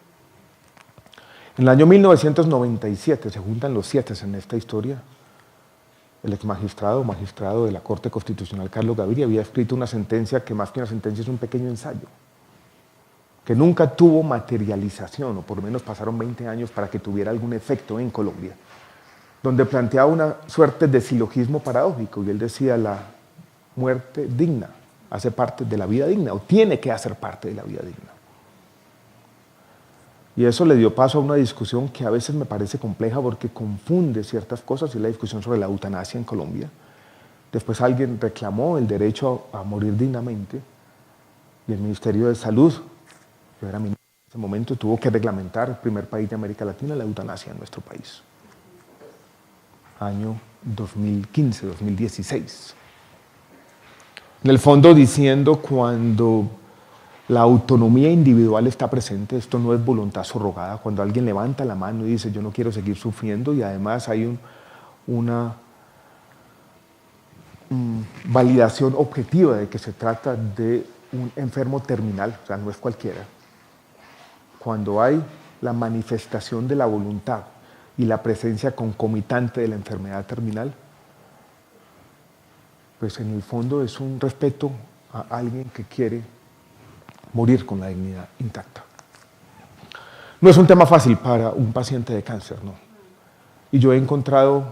En el año 1997, se juntan los 7 en esta historia, el exmagistrado, magistrado de la Corte Constitucional, Carlos Gaviria, había escrito una sentencia que más que una sentencia es un pequeño ensayo, que nunca tuvo materialización, o por lo menos pasaron 20 años para que tuviera algún efecto en Colombia, donde planteaba una suerte de silogismo paradójico, y él decía: la muerte digna hace parte de la vida digna, o tiene que hacer parte de la vida digna. Y eso le dio paso a una discusión que a veces me parece compleja porque confunde ciertas cosas, y la discusión sobre la eutanasia en Colombia. Después alguien reclamó el derecho a morir dignamente, y el Ministerio de Salud yo era ministro en ese momento, tuvo que reglamentar el primer país de América Latina la eutanasia en nuestro país. Año 2015, 2016. En el fondo diciendo, cuando la autonomía individual está presente, esto no es voluntad subrogada, cuando alguien levanta la mano y dice yo no quiero seguir sufriendo, y además hay una validación objetiva de que se trata de un enfermo terminal, o sea, no es cualquiera. Cuando hay la manifestación de la voluntad y la presencia concomitante de la enfermedad terminal, pues en el fondo es un respeto a alguien que quiere morir con la dignidad intacta. No es un tema fácil para un paciente de cáncer, ¿no? Y yo he encontrado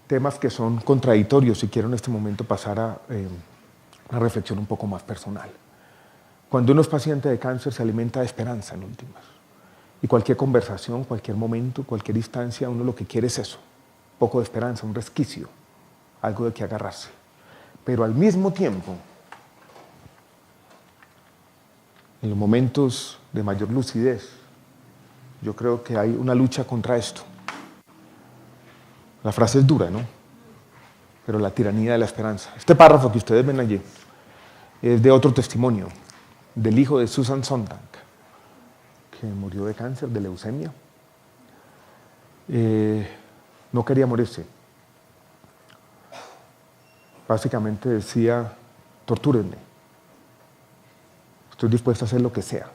temas que son contradictorios, si quiero en este momento pasar a una reflexión un poco más personal. Cuando uno es paciente de cáncer se alimenta de esperanza en últimas. Y cualquier conversación, cualquier momento, cualquier instancia, uno lo que quiere es eso, un poco de esperanza, un resquicio, algo de que agarrarse. Pero al mismo tiempo, en los momentos de mayor lucidez, yo creo que hay una lucha contra esto. La frase es dura, ¿no? Pero la tiranía de la esperanza. Este párrafo que ustedes ven allí es de otro testimonio, del hijo de Susan Sontag, que murió de cáncer, de leucemia. No quería morirse. Básicamente decía, tortúrenme. Estoy dispuesto a hacer lo que sea.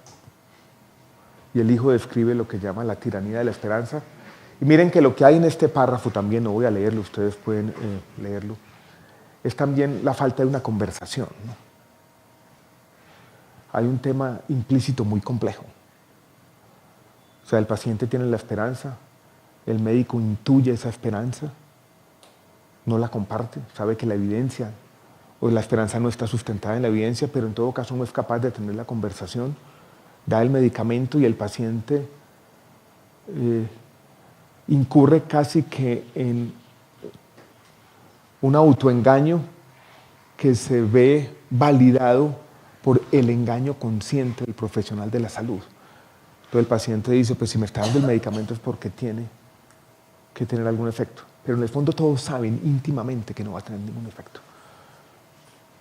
Y el hijo describe lo que llama la tiranía de la esperanza. Y miren que lo que hay en este párrafo también, no voy a leerlo, ustedes pueden leerlo, es también la falta de una conversación, ¿no? Hay un tema implícito muy complejo. O sea, el paciente tiene la esperanza, el médico intuye esa esperanza, no la comparte, sabe que la evidencia o la esperanza no está sustentada en la evidencia, pero en todo caso no es capaz de tener la conversación, da el medicamento y el paciente incurre casi que en un autoengaño que se ve validado por el engaño consciente del profesional de la salud. Entonces el paciente dice, pues si me está dando el medicamento es porque tiene que tener algún efecto. Pero en el fondo todos saben íntimamente que no va a tener ningún efecto.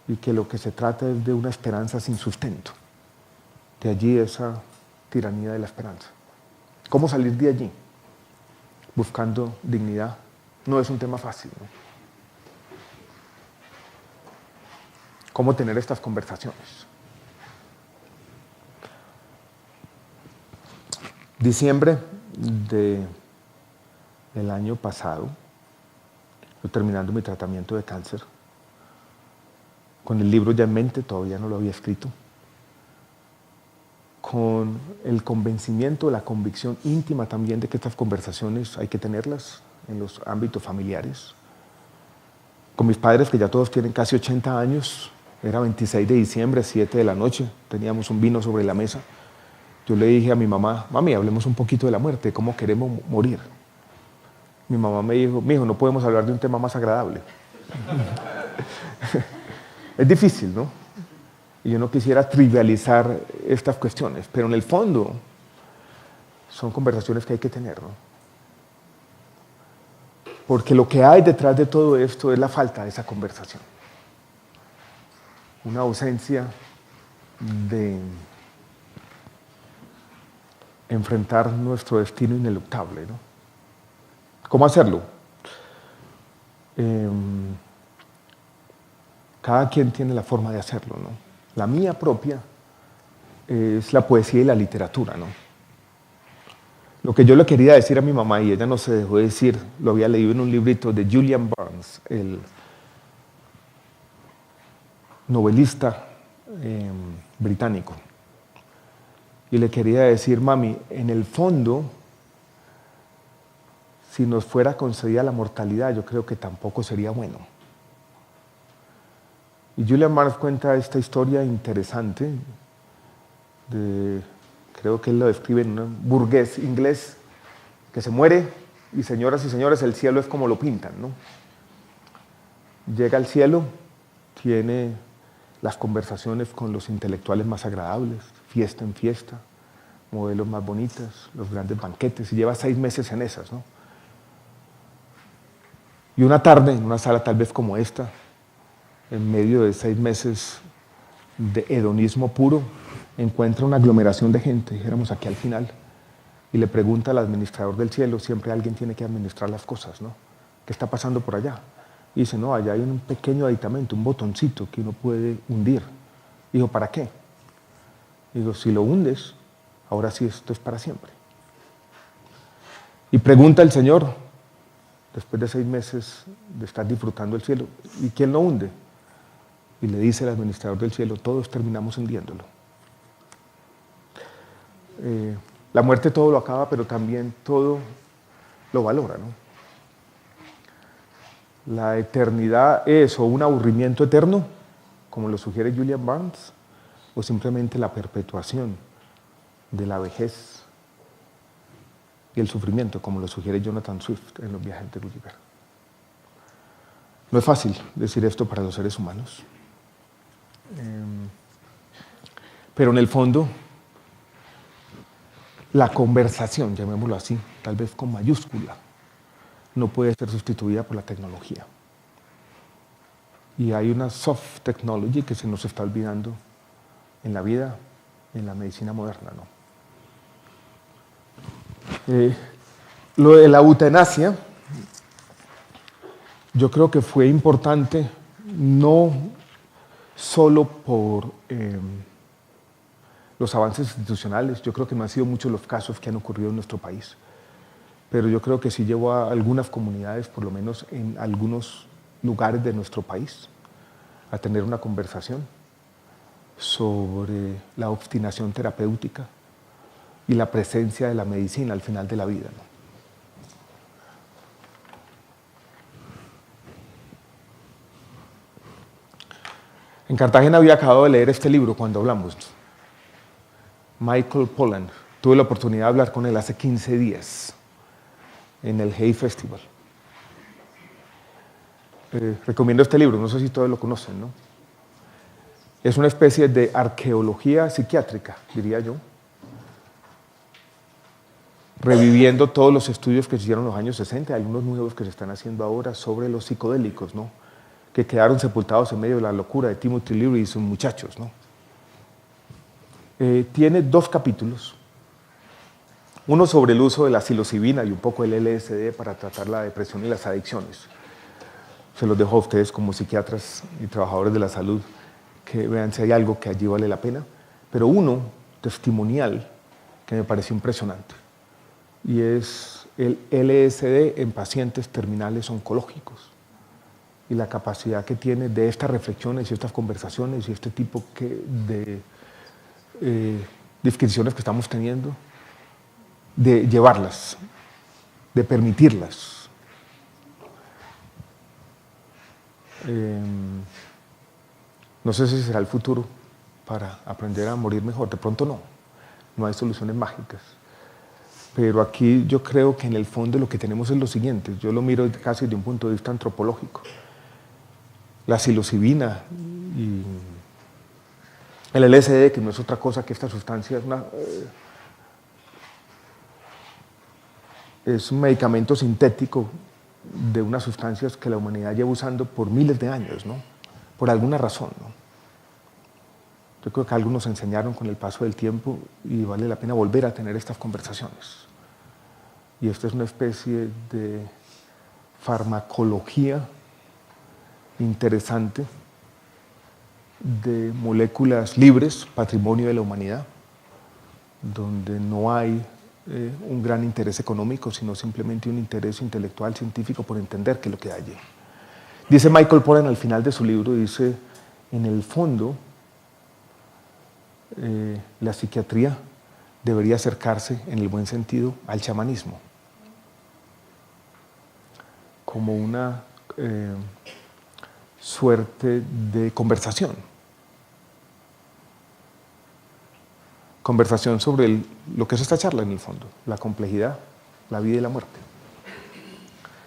Y que lo que se trata es de una esperanza sin sustento. De allí esa tiranía de la esperanza. ¿Cómo salir de allí? Buscando dignidad. No es un tema fácil, ¿no? ¿Cómo tener estas conversaciones? Diciembre del año pasado, yo terminando mi tratamiento de cáncer, con el libro ya en mente, todavía no lo había escrito, con el convencimiento, la convicción íntima también de que estas conversaciones hay que tenerlas en los ámbitos familiares. Con mis padres, que ya todos tienen casi 80 años, era 26 de diciembre, 7 de la noche, teníamos un vino sobre la mesa. Yo le dije a mi mamá, mami, hablemos un poquito de la muerte, cómo queremos morir. Mi mamá me dijo, mijo, no podemos hablar de un tema más agradable. Es difícil, ¿no? Y yo no quisiera trivializar estas cuestiones, pero en el fondo son conversaciones que hay que tener, ¿no? Porque lo que hay detrás de todo esto es la falta de esa conversación. Una ausencia de enfrentar nuestro destino ineluctable, ¿no? ¿Cómo hacerlo? Cada quien tiene la forma de hacerlo, ¿no? La mía propia es la poesía y la literatura, ¿no? Lo que yo le quería decir a mi mamá, y ella no se dejó decir, lo había leído en un librito de Julian Barnes, el novelista británico. Y le quería decir, mami, en el fondo, si nos fuera concedida la mortalidad, yo creo que tampoco sería bueno. Y Julian Barnes cuenta esta historia interesante, creo que él lo describe en un burgués inglés que se muere y señoras y señores, el cielo es como lo pintan, ¿no? Llega al cielo, tiene las conversaciones con los intelectuales más agradables, fiesta en fiesta, modelos más bonitas, los grandes banquetes, y lleva 6 meses en esas, ¿no? Y una tarde, en una sala tal vez como esta, en medio de 6 meses de hedonismo puro, encuentra una aglomeración de gente, dijéramos aquí al final, y le pregunta al administrador del cielo, siempre alguien tiene que administrar las cosas, ¿no? ¿Qué está pasando por allá? Y dice, no, allá hay un pequeño aditamento, un botoncito que uno puede hundir. Dijo, ¿para qué? Digo, si lo hundes, ahora sí esto es para siempre. Y pregunta el Señor, después de 6 meses de estar disfrutando el cielo, ¿y quién lo hunde? Y le dice el administrador del cielo, todos terminamos hundiéndolo. La muerte todo lo acaba, pero también todo lo valora, ¿no? La eternidad es o un aburrimiento eterno, como lo sugiere Julian Barnes, o simplemente la perpetuación de la vejez y el sufrimiento, como lo sugiere Jonathan Swift en Los viajes de Gulliver. No es fácil decir esto para los seres humanos, pero en el fondo la conversación, llamémoslo así, tal vez con mayúscula, no puede ser sustituida por la tecnología. Y hay una soft technology que se nos está olvidando en la vida, en la medicina moderna, ¿no? Lo de la eutanasia, yo creo que fue importante no solo por los avances institucionales, yo creo que no han sido muchos los casos que han ocurrido en nuestro país, pero yo creo que sí llevó a algunas comunidades, por lo menos en algunos lugares de nuestro país, a tener una conversación sobre la obstinación terapéutica y la presencia de la medicina al final de la vida, ¿no? En Cartagena había acabado de leer este libro cuando hablamos, Michael Pollan. Tuve la oportunidad de hablar con él hace 15 días en el Hay Festival. Recomiendo este libro, no sé si todos lo conocen, ¿no? Es una especie de arqueología psiquiátrica, diría yo, reviviendo todos los estudios que se hicieron en los años 60, algunos nuevos que se están haciendo ahora sobre los psicodélicos, ¿no? Que quedaron sepultados en medio de la locura de Timothy Leary y sus muchachos, ¿no? Tiene 2 capítulos, uno sobre el uso de la psilocibina y un poco el LSD para tratar la depresión y las adicciones. Se los dejo a ustedes como psiquiatras y trabajadores de la salud, que vean si hay algo que allí vale la pena, pero uno testimonial que me pareció impresionante, y es el LSD en pacientes terminales oncológicos y la capacidad que tiene de estas reflexiones y estas conversaciones y este tipo de disquisiciones que estamos teniendo, de llevarlas, de permitirlas. No sé si será el futuro para aprender a morir mejor, de pronto no hay soluciones mágicas. Pero aquí yo creo que en el fondo lo que tenemos es lo siguiente, yo lo miro casi desde un punto de vista antropológico. La psilocibina y el LSD, que no es otra cosa que esta sustancia, es un medicamento sintético de unas sustancias que la humanidad lleva usando por miles de años, ¿no? Por alguna razón, ¿no? Yo creo que algo nos enseñaron con el paso del tiempo y vale la pena volver a tener estas conversaciones. Y esto es una especie de farmacología interesante de moléculas libres, patrimonio de la humanidad, donde no hay un gran interés económico, sino simplemente un interés intelectual, científico, por entender qué es lo que hay allí. Dice Michael Pollan al final de su libro, dice, en el fondo, la psiquiatría debería acercarse, en el buen sentido, al chamanismo, como una suerte de conversación. Conversación sobre lo que es esta charla en el fondo, la complejidad, la vida y la muerte.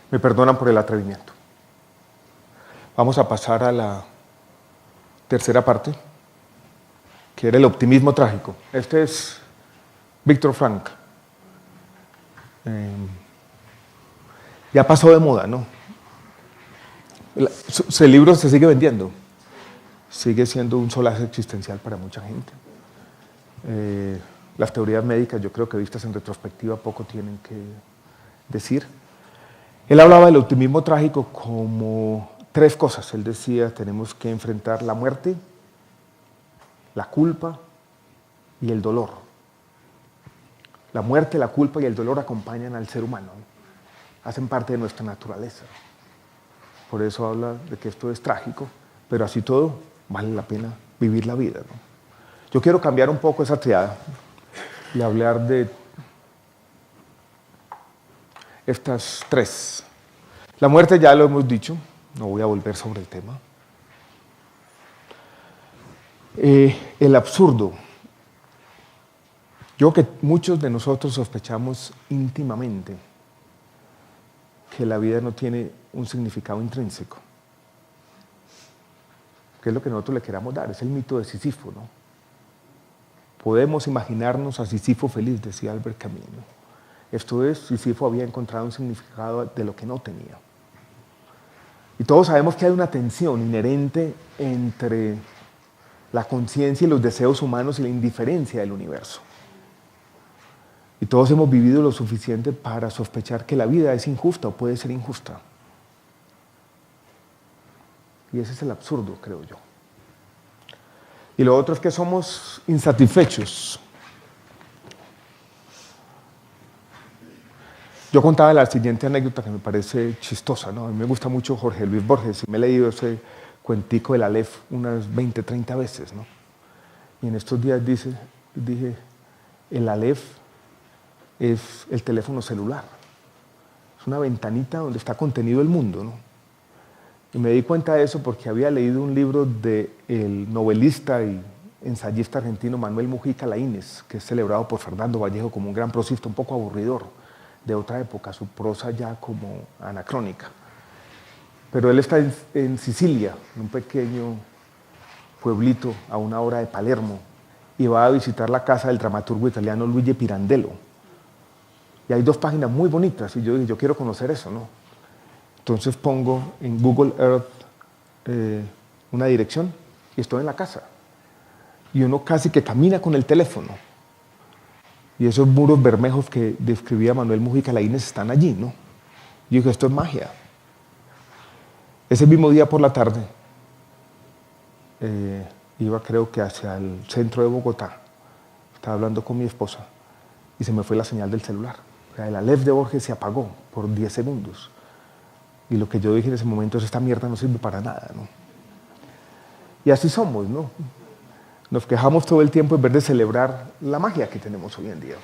Me perdonan por el atrevimiento. Vamos a pasar a la tercera parte, que era el optimismo trágico. Este es Víctor Frank. Ya pasó de moda, ¿no? Su libro se sigue vendiendo, sigue siendo un solazo existencial para mucha gente. Las teorías médicas, yo creo que vistas en retrospectiva, poco tienen que decir. Él hablaba del optimismo trágico como tres cosas. Él decía, tenemos que enfrentar la muerte, la culpa y el dolor. La muerte, la culpa y el dolor acompañan al ser humano, ¿no? Hacen parte de nuestra naturaleza. Por eso habla de que esto es trágico, pero así todo vale la pena vivir la vida, ¿no? Yo quiero cambiar un poco esa triada y hablar de estas tres. La muerte ya lo hemos dicho, no voy a volver sobre el tema. El absurdo. Yo que muchos de nosotros sospechamos íntimamente que la vida no tiene un significado intrínseco. ¿Qué es lo que nosotros le queramos dar? Es el mito de Sísifo, ¿no? Podemos imaginarnos a Sísifo feliz, decía Albert Camus, ¿no? Esto es, Sísifo había encontrado un significado de lo que no tenía. Y todos sabemos que hay una tensión inherente entre la conciencia y los deseos humanos y la indiferencia del universo. Y todos hemos vivido lo suficiente para sospechar que la vida es injusta o puede ser injusta. Y ese es el absurdo, creo yo. Y lo otro es que somos insatisfechos. Yo contaba la siguiente anécdota que me parece chistosa, ¿no? A mí me gusta mucho Jorge Luis Borges y me he leído ese cuentico del Aleph unas 20, 30 veces, ¿no? Y en estos días dije, el Aleph es el teléfono celular. Es una ventanita donde está contenido el mundo, ¿no? Y me di cuenta de eso porque había leído un libro del novelista y ensayista argentino Manuel Mujica Laínez, que es celebrado por Fernando Vallejo como un gran prosista, un poco aburridor, de otra época, su prosa ya como anacrónica. Pero él está en Sicilia, en un pequeño pueblito a una hora de Palermo, y va a visitar la casa del dramaturgo italiano Luigi Pirandello. Y hay dos páginas muy bonitas, y yo dije, yo quiero conocer eso, ¿no? Entonces pongo en Google Earth una dirección y estoy en la casa. Y uno casi que camina con el teléfono. Y esos muros bermejos que describía Manuel Mujica Laínez están allí, ¿no? Yo dije, esto es magia. Ese mismo día por la tarde, iba creo que hacia el centro de Bogotá. Estaba hablando con mi esposa y se me fue la señal del celular. O sea, el Aleph de Borges se apagó por 10 segundos. Y lo que yo dije en ese momento es, esta mierda no sirve para nada, ¿no? Y así somos, ¿no? Nos quejamos todo el tiempo en vez de celebrar la magia que tenemos hoy en día.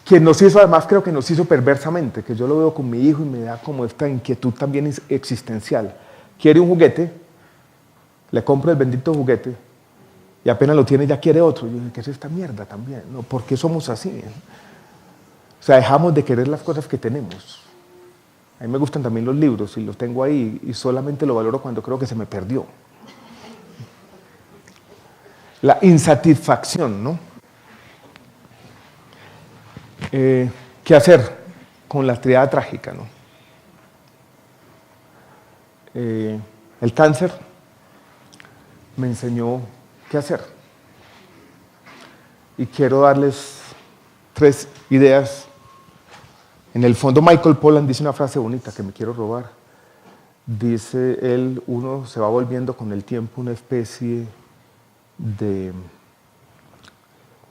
Quien nos hizo, además, creo que nos hizo perversamente, que yo lo veo con mi hijo y me da como esta inquietud también existencial. Quiere un juguete, le compro el bendito juguete y apenas lo tiene ya quiere otro. Yo digo, ¿qué es esta mierda también? ¿No? ¿Por qué somos así? O sea, dejamos de querer las cosas que tenemos. A mí me gustan también los libros y los tengo ahí y solamente lo valoro cuando creo que se me perdió. La insatisfacción, ¿no? ¿Qué hacer con la triada trágica, ¿no? El cáncer me enseñó qué hacer. Y quiero darles 3 ideas. En el fondo, Michael Pollan dice una frase bonita que me quiero robar. Dice él, uno se va volviendo con el tiempo una especie de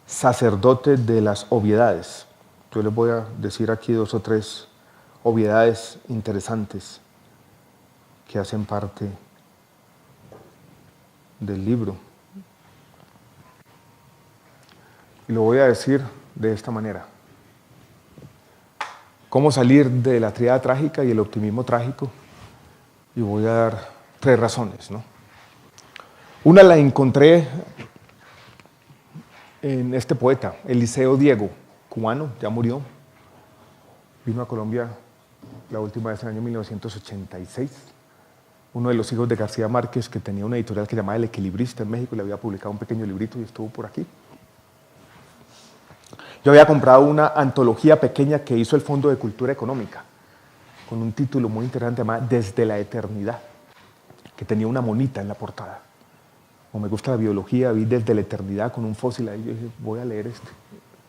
sacerdote de las obviedades. Yo les voy a decir aquí 2 o 3 obviedades interesantes que hacen parte del libro. Y lo voy a decir de esta manera. ¿Cómo salir de la triada trágica y el optimismo trágico? Y voy a dar 3 razones, ¿no? Una la encontré en este poeta, Eliseo Diego, cubano, ya murió. Vino a Colombia la última vez en el año 1986. uno de los hijos de García Márquez, que tenía una editorial que se llamaba El Equilibrista en México, le había publicado un pequeño librito y estuvo por aquí. Yo había comprado una antología pequeña que hizo el Fondo de Cultura Económica, con un título muy interesante llamado Desde la Eternidad, que tenía una monita en la portada. Como me gusta la biología, vi Desde la Eternidad con un fósil ahí, yo dije, voy a leer este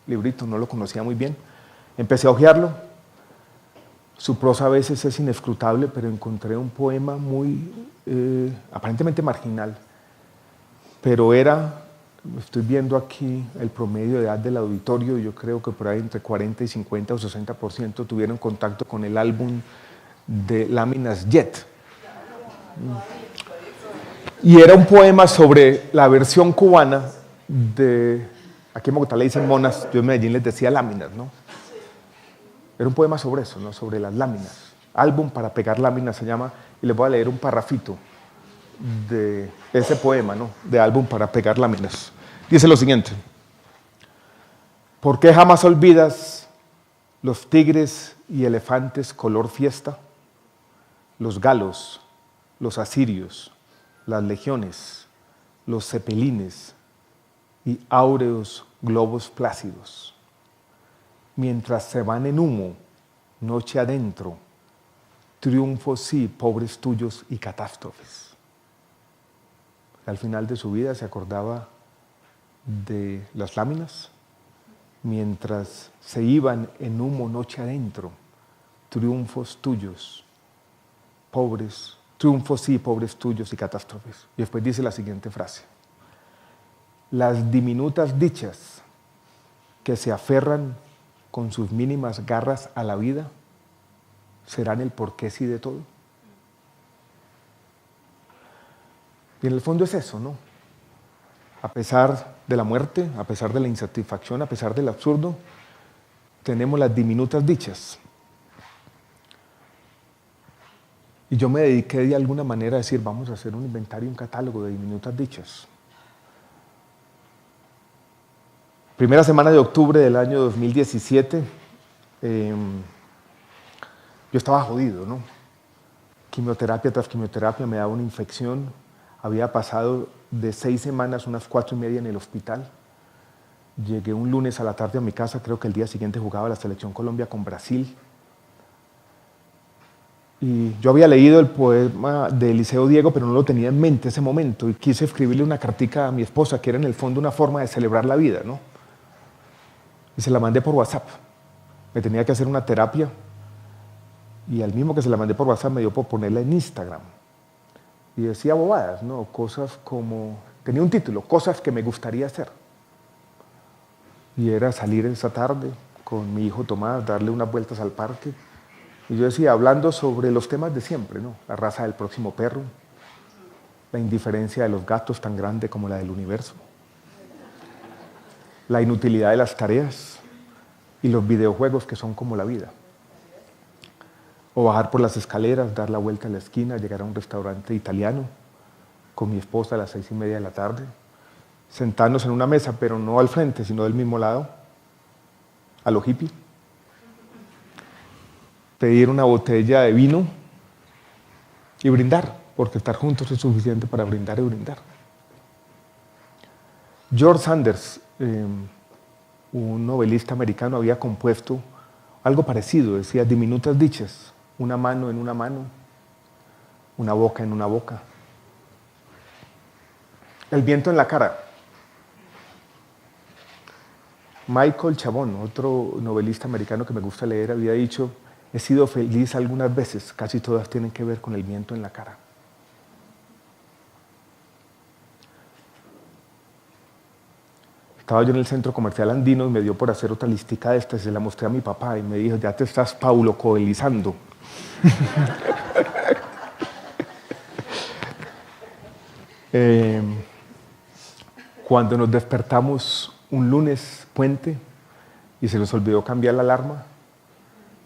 librito, no lo conocía muy bien. Empecé a hojearlo. Su prosa a veces es inescrutable, pero encontré un poema muy aparentemente marginal, pero estoy viendo aquí el promedio de edad del auditorio, y yo creo que por ahí entre 40 y 50 o 60% tuvieron contacto con el álbum de Láminas Jet. Y era un poema sobre la versión cubana de, aquí en Bogotá le dicen monas, yo en Medellín les decía láminas, ¿no? Era un poema sobre eso, ¿no? Sobre las láminas. Álbum para pegar láminas se llama, y les voy a leer un parrafito de ese poema, ¿no? De Álbum para pegar láminas. Dice lo siguiente: ¿por qué jamás olvidas los tigres y elefantes color fiesta? Los galos, los asirios, las legiones, los cepelines y áureos globos plácidos. Mientras se van en humo, noche adentro, triunfos sí, pobres tuyos y catástrofes. Al final de su vida se acordaba de las láminas, mientras se iban en humo noche adentro, triunfos tuyos, pobres, triunfos sí, pobres tuyos y catástrofes. Y después dice la siguiente frase: las diminutas dichas que se aferran con sus mínimas garras a la vida, serán el porqué sí de todo. Y en el fondo es eso, ¿no? A pesar de la muerte, a pesar de la insatisfacción, a pesar del absurdo, tenemos las diminutas dichas. Y yo me dediqué de alguna manera a decir, vamos a hacer un inventario, un catálogo de diminutas dichas. Primera semana de octubre del año 2017, yo estaba jodido, ¿no? Quimioterapia tras quimioterapia, me daba una infección. Había pasado de 6 semanas, unas 4 y media en el hospital. Llegué un lunes a la tarde a mi casa, creo que el día siguiente jugaba la Selección Colombia con Brasil. Y yo había leído el poema de Eliseo Diego, pero no lo tenía en mente ese momento. Y quise escribirle una cartica a mi esposa, que era en el fondo una forma de celebrar la vida, ¿no? Y se la mandé por WhatsApp. Me tenía que hacer una terapia. Y al mismo que se la mandé por WhatsApp me dio por ponerla en Instagram. Y decía bobadas, ¿no? Cosas como... Tenía un título, Cosas que me gustaría hacer. Y era salir esa tarde con mi hijo Tomás, darle unas vueltas al parque. Y yo decía, hablando sobre los temas de siempre, ¿no? La raza del próximo perro, la indiferencia de los gatos tan grande como la del universo, la inutilidad de las tareas y los videojuegos que son como la vida. O bajar por las escaleras, dar la vuelta a la esquina, llegar a un restaurante italiano con mi esposa a las 6:30 de la tarde, sentarnos en una mesa, pero no al frente, sino del mismo lado, a lo hippie, pedir una botella de vino y brindar, porque estar juntos es suficiente para brindar y brindar. George Sanders, un novelista americano, había compuesto algo parecido, decía diminutas dichas, una mano en una mano, una boca en una boca. El viento en la cara. Michael Chabon, otro novelista americano que me gusta leer, había dicho, he sido feliz algunas veces, casi todas tienen que ver con el viento en la cara. Estaba yo en el centro comercial andino y me dio por hacer otra listica de estas, se la mostré a mi papá y me dijo, ya te estás Paulo Coelizando. Cuando nos despertamos un lunes puente y se nos olvidó cambiar la alarma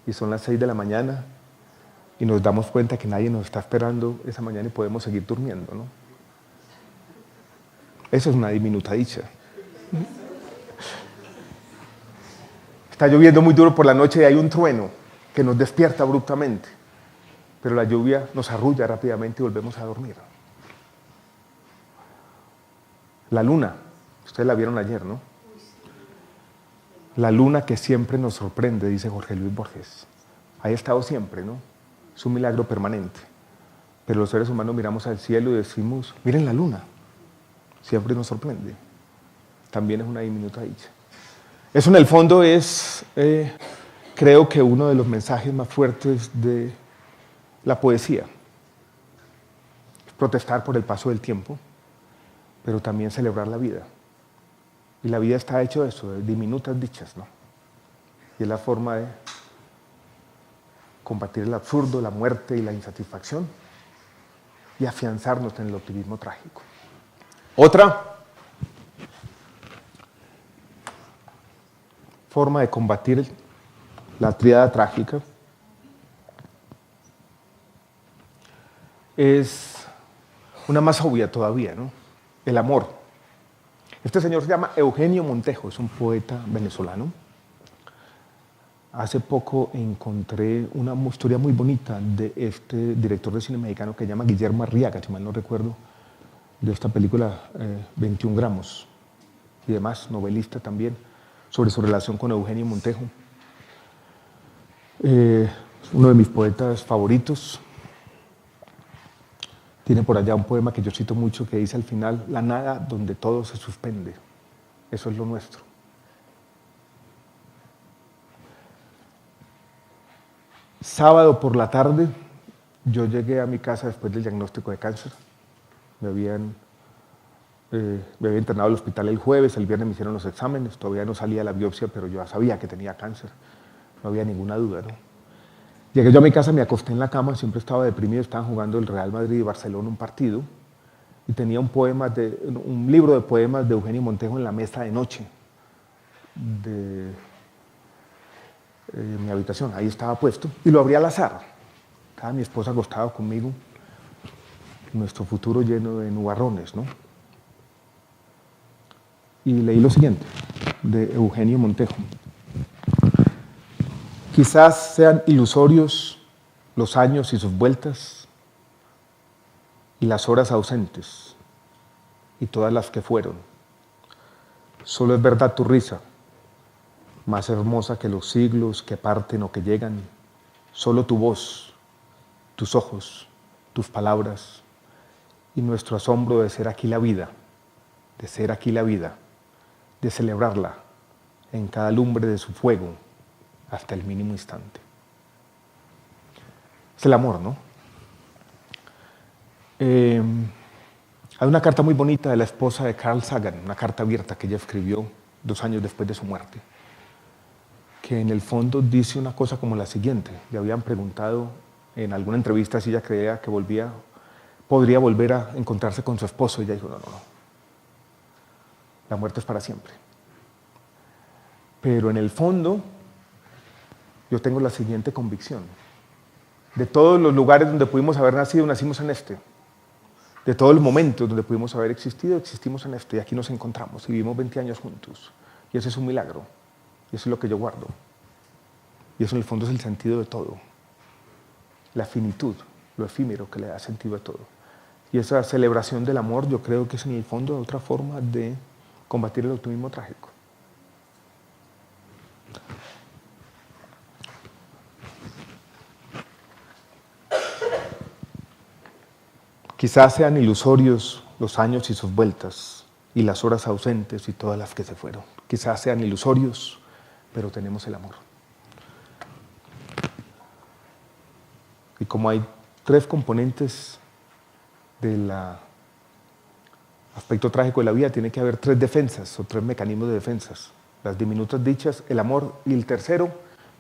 y son las 6 de la mañana y nos damos cuenta que nadie nos está esperando esa mañana y podemos seguir durmiendo, ¿no? Eso es una diminuta dicha. Está lloviendo muy duro por la noche y hay un trueno que nos despierta abruptamente. pero la lluvia nos arrulla rápidamente y volvemos a dormir. La luna, ustedes la vieron ayer, ¿no? La luna que siempre nos sorprende, dice Jorge Luis Borges. Ahí ha estado siempre, ¿no? Es un milagro permanente. Pero los seres humanos miramos al cielo y decimos, miren la luna, siempre nos sorprende. También es una diminuta dicha. Eso en el fondo es, creo que uno de los mensajes más fuertes de la poesía. Es protestar por el paso del tiempo, pero también celebrar la vida. Y la vida está hecha de eso, de diminutas dichas, ¿no? Y es la forma de combatir el absurdo, la muerte y la insatisfacción y afianzarnos en el optimismo trágico. Otra forma de combatir la tríada trágica es una más obvia todavía, ¿no? El amor. Este señor se llama Eugenio Montejo, es un poeta venezolano. Hace poco encontré una historia muy bonita de este director de cine mexicano que se llama Guillermo Arriaga, si mal no recuerdo, de esta película 21 gramos y demás, novelista también, sobre su relación con Eugenio Montejo. Uno de mis poetas favoritos. Tiene por allá un poema que yo cito mucho que dice al final, la nada donde todo se suspende. Eso es lo nuestro. Sábado por la tarde, yo llegué a mi casa después del diagnóstico de cáncer. Me había internado al hospital el jueves, el viernes me hicieron los exámenes, todavía no salía la biopsia, pero yo ya sabía que tenía cáncer. No había ninguna duda, ¿no? Llegué yo a mi casa, me acosté en la cama, siempre estaba deprimido, estaban jugando el Real Madrid y Barcelona un partido, y tenía un libro de poemas de Eugenio Montejo en la mesa de noche de mi habitación, ahí estaba puesto, y lo abrí al azar. Estaba mi esposa acostada conmigo, nuestro futuro lleno de nubarrones, ¿no? Y leí lo siguiente, de Eugenio Montejo. Quizás sean ilusorios los años y sus vueltas, y las horas ausentes, y todas las que fueron. Solo es verdad tu risa, más hermosa que los siglos que parten o que llegan. Solo tu voz, tus ojos, tus palabras, y nuestro asombro de ser aquí la vida, de ser aquí la vida, de celebrarla en cada lumbre de su fuego, hasta el mínimo instante. Es el amor, ¿no? Hay una carta muy bonita de la esposa de Carl Sagan, una carta abierta que ella escribió 2 años después de su muerte, que en el fondo dice una cosa como la siguiente. Le habían preguntado en alguna entrevista si ella creía que podría volver a encontrarse con su esposo, y ella dijo, no. La muerte es para siempre. Pero en el fondo, yo tengo la siguiente convicción. De todos los lugares donde pudimos haber nacido, nacimos en este. De todos los momentos donde pudimos haber existido, existimos en este. Y aquí nos encontramos y vivimos 20 años juntos. Y ese es un milagro. Y eso es lo que yo guardo. Y eso en el fondo es el sentido de todo. La finitud, lo efímero que le da sentido a todo. Y esa celebración del amor yo creo que es en el fondo otra forma de combatir el optimismo trágico. Quizás sean ilusorios los años y sus vueltas, y las horas ausentes y todas las que se fueron. Quizás sean ilusorios, pero tenemos el amor. Y como hay 3 componentes del aspecto trágico de la vida, tiene que haber 3 defensas o 3 mecanismos de defensas. Las diminutas dichas, el amor, y el tercero,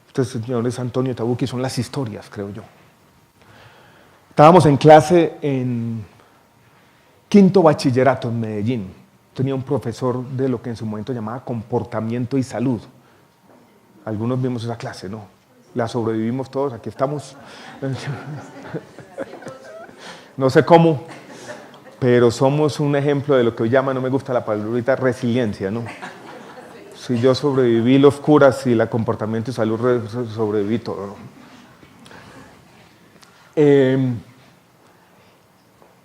este señor es Antonio Tabucchi, son las historias, creo yo. Estábamos en clase en 5º bachillerato en Medellín. Tenía un profesor de lo que en su momento llamaba comportamiento y salud. Algunos vimos esa clase, ¿no? La sobrevivimos todos, aquí estamos. No sé cómo, pero somos un ejemplo de lo que hoy llama, no me gusta la palabra, resiliencia, ¿no? Si yo sobreviví los curas y la comportamiento y salud sobreviví todo, ¿no?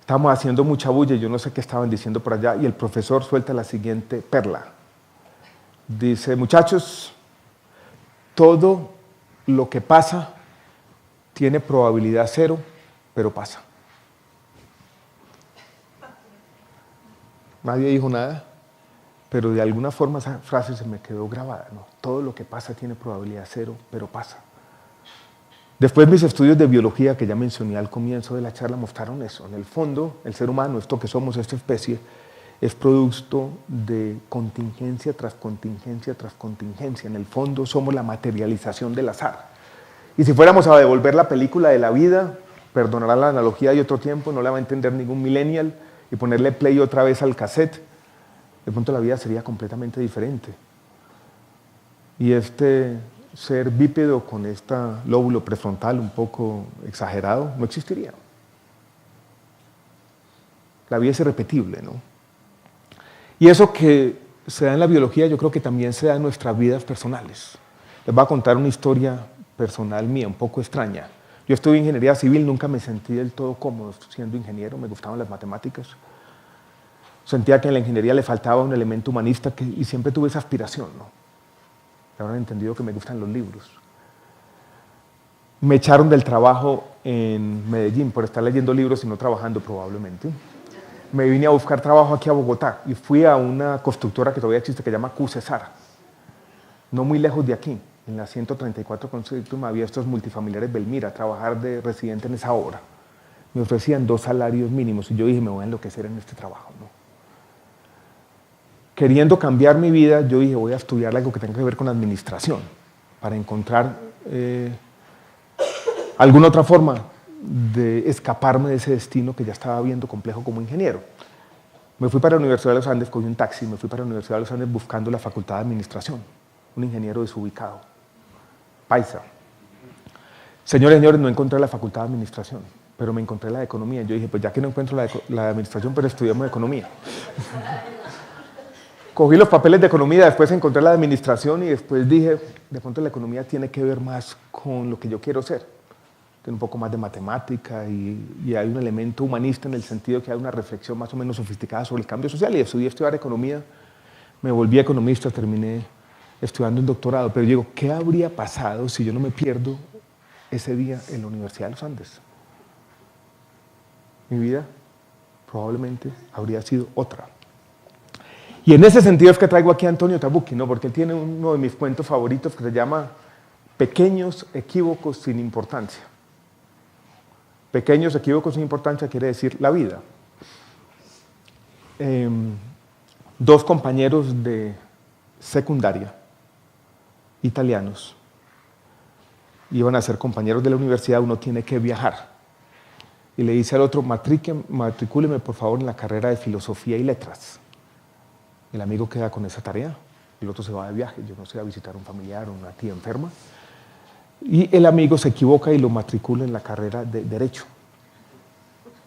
Estábamos haciendo mucha bulla, yo no sé qué estaban diciendo por allá, y el profesor suelta la siguiente perla. Dice, muchachos, todo lo que pasa tiene probabilidad cero, pero pasa. Nadie dijo nada, pero de alguna forma esa frase se me quedó grabada, ¿no? Todo lo que pasa tiene probabilidad cero, pero pasa. Después mis estudios de biología, que ya mencioné al comienzo de la charla, mostraron eso. En el fondo, el ser humano, esto que somos, esta especie, es producto de contingencia tras contingencia tras contingencia. En el fondo somos la materialización del azar. Y si fuéramos a devolver la película de la vida, perdonará la analogía de otro tiempo, no la va a entender ningún millennial, y ponerle play otra vez al cassette, de pronto la vida sería completamente diferente. Y este ser bípedo con este lóbulo prefrontal un poco exagerado no existiría. La vida es irrepetible, ¿no? Y eso que se da en la biología yo creo que también se da en nuestras vidas personales. Les voy a contar una historia personal mía, un poco extraña. Yo estudié ingeniería civil, nunca me sentí del todo cómodo siendo ingeniero, me gustaban las matemáticas. Sentía que en la ingeniería le faltaba un elemento humanista y siempre tuve esa aspiración, ¿no? Ahora he entendido que me gustan los libros. Me echaron del trabajo en Medellín por estar leyendo libros y no trabajando probablemente. Me vine a buscar trabajo aquí a Bogotá y fui a una constructora que todavía existe que se llama QCesar, no muy lejos de aquí, en la 134 con Séptima había estos multifamiliares Belmira, a trabajar de residente en esa obra. Me ofrecían 2 salarios mínimos y yo dije, me voy a enloquecer en este trabajo, ¿no? Queriendo cambiar mi vida, yo dije, voy a estudiar algo que tenga que ver con administración, para encontrar alguna otra forma de escaparme de ese destino que ya estaba viendo complejo como ingeniero. Me fui para la Universidad de los Andes, cogí un taxi, me fui para la Universidad de los Andes buscando la Facultad de Administración, un ingeniero desubicado, paisa. Señores, no encontré la Facultad de Administración, pero me encontré la de Economía. Yo dije, pues ya que no encuentro la de Administración, pero estudiamos Economía. Cogí los papeles de Economía, después encontré la de Administración y después dije, de pronto la Economía tiene que ver más con lo que yo quiero ser. Tiene un poco más de matemática y hay un elemento humanista en el sentido que hay una reflexión más o menos sofisticada sobre el cambio social y decidí estudiar Economía. Me volví economista, terminé estudiando un doctorado, pero digo, ¿qué habría pasado si yo no me pierdo ese día en la Universidad de los Andes? Mi vida probablemente habría sido otra. Y en ese sentido es que traigo aquí a Antonio Tabucchi, ¿no? Porque él tiene uno de mis cuentos favoritos que se llama Pequeños equívocos sin importancia. Pequeños equívocos sin importancia quiere decir la vida. 2 compañeros de secundaria, italianos, iban a ser compañeros de la universidad, uno tiene que viajar. Y le dice al otro, matricúleme por favor en la carrera de Filosofía y Letras. El amigo queda con esa tarea, el otro se va de viaje, yo no sé, a visitar a un familiar o una tía enferma. Y el amigo se equivoca y lo matricula en la carrera de Derecho.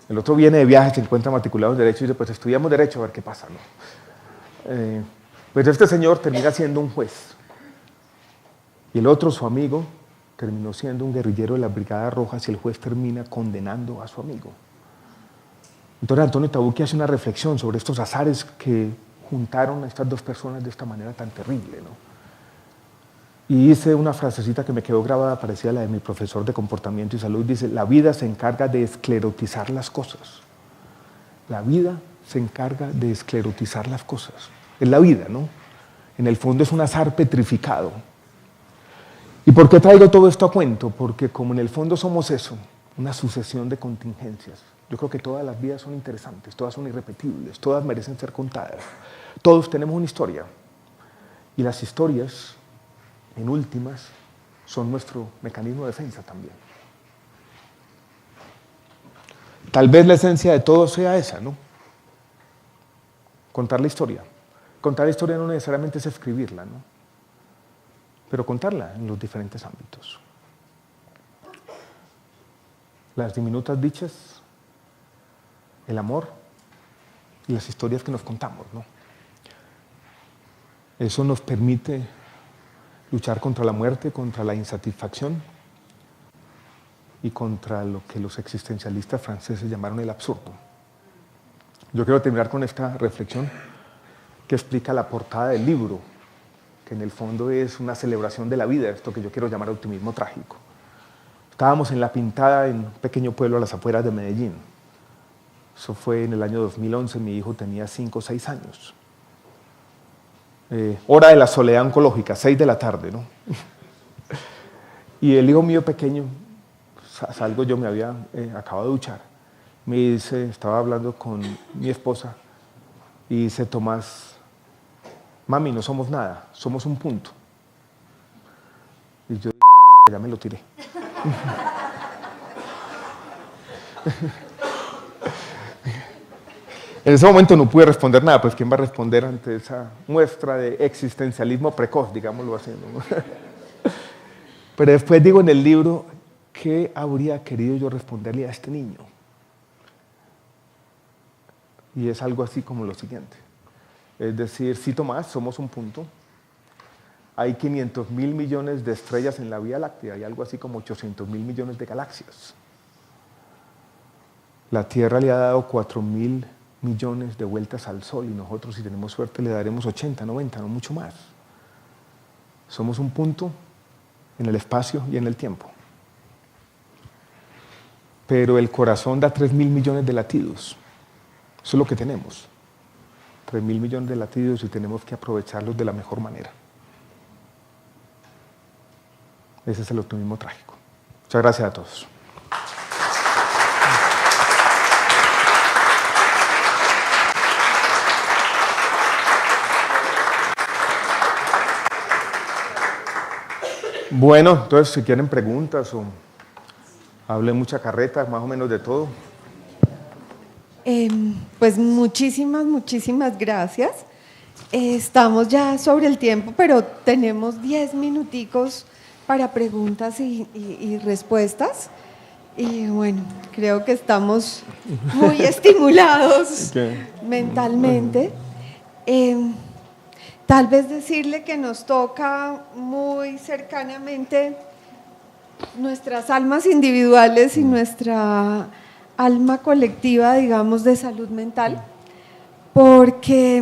El otro viene de viaje, se encuentra matriculado en Derecho y dice, pues estudiamos Derecho a ver qué pasa, ¿no? Pues este señor termina siendo un juez. Y el otro, su amigo, terminó siendo un guerrillero de las Brigadas Rojas y el juez termina condenando a su amigo. Entonces Antonio Tabucchi hace una reflexión sobre estos azares que juntaron a estas 2 personas de esta manera tan terrible, ¿no? Y dice una frasecita que me quedó grabada, parecida a la de mi profesor de comportamiento y salud, dice, la vida se encarga de esclerotizar las cosas. La vida se encarga de esclerotizar las cosas. Es la vida, ¿no? En el fondo es un azar petrificado. ¿Y por qué traigo todo esto a cuento? Porque como en el fondo somos eso, una sucesión de contingencias. Yo creo que todas las vidas son interesantes, todas son irrepetibles, todas merecen ser contadas. Todos tenemos una historia. Y las historias, en últimas, son nuestro mecanismo de defensa también. Tal vez la esencia de todo sea esa, ¿no? Contar la historia. Contar la historia no necesariamente es escribirla, ¿no? Pero contarla en los diferentes ámbitos. Las diminutas dichas, el amor y las historias que nos contamos, ¿no? Eso nos permite luchar contra la muerte, contra la insatisfacción y contra lo que los existencialistas franceses llamaron el absurdo. Yo quiero terminar con esta reflexión que explica la portada del libro, que en el fondo es una celebración de la vida, esto que yo quiero llamar optimismo trágico. Estábamos en La Pintada, en un pequeño pueblo a las afueras de Medellín. Eso fue en el año 2011, mi hijo tenía 5 o 6 años. Hora de la soledad oncológica, 6 de la tarde, ¿no? Y el hijo mío pequeño, salgo yo, me había acabado de duchar, me dice, estaba hablando con mi esposa, y dice, Tomás, mami, no somos nada, somos un punto. Y yo ya me lo tiré. En ese momento no pude responder nada, pues ¿quién va a responder ante esa muestra de existencialismo precoz, digámoslo así, ¿no? Pero después digo en el libro, ¿qué habría querido yo responderle a este niño? Y es algo así como lo siguiente. Es decir, sí, Tomás, somos un punto. Hay 500.000 millones de estrellas en la Vía Láctea, hay algo así como 800.000 millones de galaxias. La Tierra le ha dado 4.000 millones de vueltas al Sol y nosotros, si tenemos suerte, le daremos 80, 90, no mucho más. Somos un punto en el espacio y en el tiempo. Pero el corazón da 3.000 millones de latidos. Eso es lo que tenemos. 3.000 millones de latidos y tenemos que aprovecharlos de la mejor manera. Ese es el optimismo trágico. Muchas gracias a todos. Bueno, entonces si quieren preguntas o hablé mucha carreta, más o menos de todo. Pues muchísimas gracias. Estamos ya sobre el tiempo, pero tenemos 10 minuticos para preguntas y respuestas. Y bueno, creo que estamos muy estimulados mentalmente. Tal vez decirle que nos toca muy cercanamente nuestras almas individuales y nuestra alma colectiva, digamos, de salud mental, porque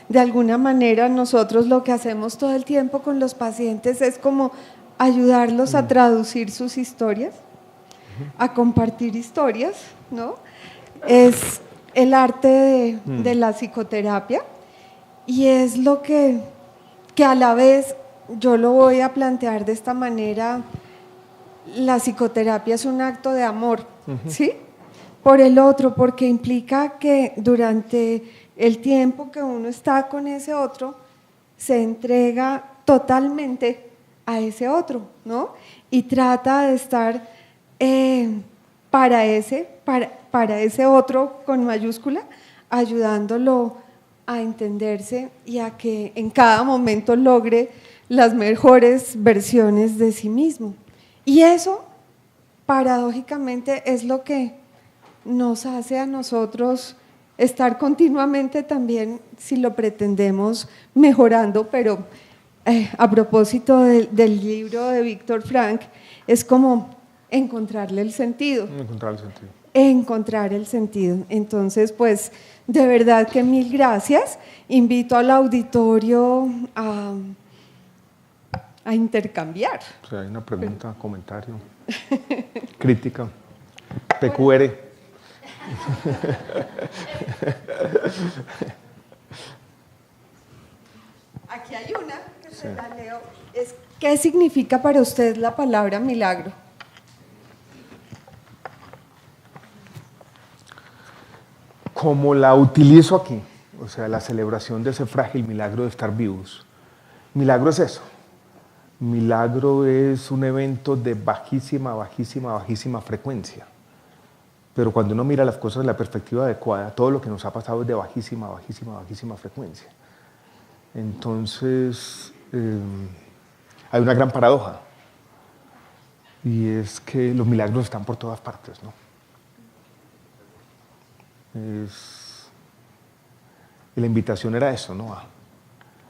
de alguna manera nosotros lo que hacemos todo el tiempo con los pacientes es como ayudarlos a traducir sus historias, a compartir historias, ¿no? Es el arte de la psicoterapia y es lo que a la vez yo lo voy a plantear de esta manera. La psicoterapia es un acto de amor, ¿sí? Por el otro, porque implica que durante el tiempo que uno está con ese otro, se entrega totalmente a ese otro, ¿no? Y trata de estar para ese otro con mayúscula, ayudándolo a entenderse y a que en cada momento logre las mejores versiones de sí mismo. Y eso, paradójicamente, es lo que nos hace a nosotros estar continuamente también, si lo pretendemos, mejorando, pero a propósito del libro de Víctor Frank, es como encontrarle el sentido. Encontrar el sentido. Entonces, pues, de verdad que mil gracias. Invito al auditorio a intercambiar. O sea, hay una pregunta, comentario, crítica, PQR. Aquí hay una que se la leo. ¿Qué significa para usted la palabra milagro? Como la utilizo aquí, o sea, la celebración de ese frágil milagro de estar vivos. Milagro es eso. Milagro es un evento de bajísima frecuencia. Pero cuando uno mira las cosas en la perspectiva adecuada, todo lo que nos ha pasado es de bajísima frecuencia. Entonces, hay una gran paradoja. Y es que los milagros están por todas partes, ¿no? Y la invitación era eso, ¿no? A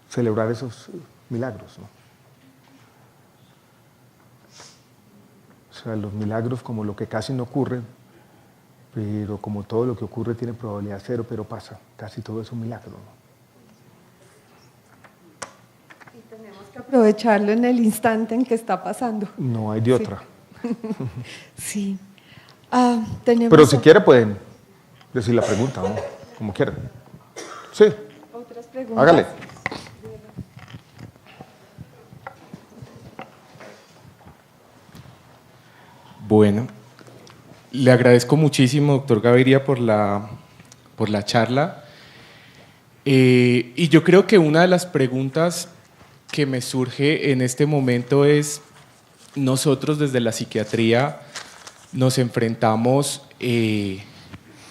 celebrar esos milagros, ¿no? O sea, los milagros como lo que casi no ocurre, pero como todo lo que ocurre tiene probabilidad cero, pero pasa. Casi todo es un milagro, ¿no? Y tenemos que aprovecharlo en el instante en que está pasando. No hay de otra. Sí. Tenemos Pero si quiere pueden decir la pregunta, ¿no? Como quieran. Sí, otras preguntas. hágale. Bueno, le agradezco muchísimo, doctor Gaviria, por la charla. Y yo creo que una de las preguntas que me surge en este momento es, nosotros desde la psiquiatría nos enfrentamos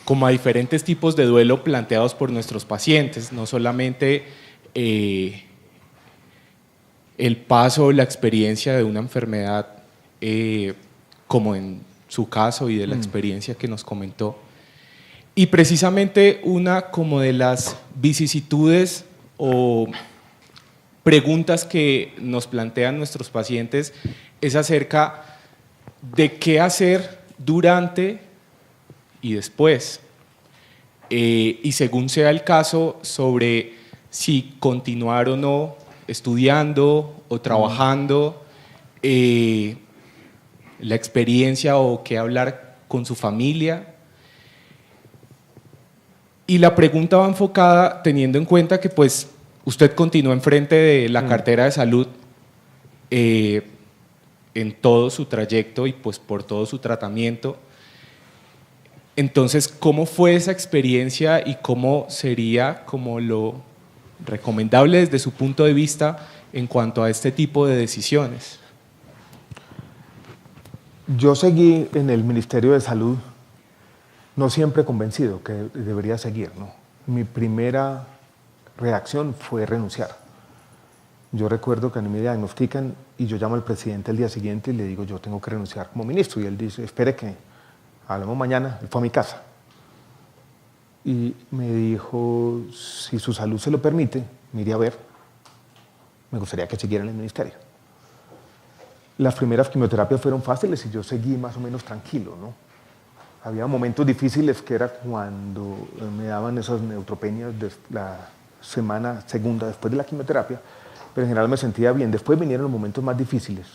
como a diferentes tipos de duelo planteados por nuestros pacientes, no solamente el paso o la experiencia de una enfermedad como en su caso y de la experiencia que nos comentó. Y precisamente una como de las vicisitudes o preguntas que nos plantean nuestros pacientes es acerca de qué hacer durante y después. Y según sea el caso, sobre si continuar o no estudiando o trabajando, la experiencia o qué hablar con su familia. Y la pregunta va enfocada teniendo en cuenta que pues usted continúa enfrente de la cartera de salud en todo su trayecto y pues por todo su tratamiento. Entonces, ¿cómo fue esa experiencia y cómo sería como lo recomendable desde su punto de vista en cuanto a este tipo de decisiones? Yo seguí en el Ministerio de Salud, no siempre convencido que debería seguir, ¿no? Mi primera reacción fue renunciar. Yo recuerdo que a mí me diagnostican y yo llamo al presidente el día siguiente y le digo, yo tengo que renunciar como ministro. Y él dice, espere que hablamos mañana. Él fue a mi casa y me dijo, si su salud se lo permite, me iría a ver. Me gustaría que siguiera en el ministerio. Las primeras quimioterapias fueron fáciles y yo seguí más o menos tranquilo, ¿no? Había momentos difíciles que era cuando me daban esas neutropenias de la semana segunda después de la quimioterapia, pero en general me sentía bien. Después vinieron los momentos más difíciles,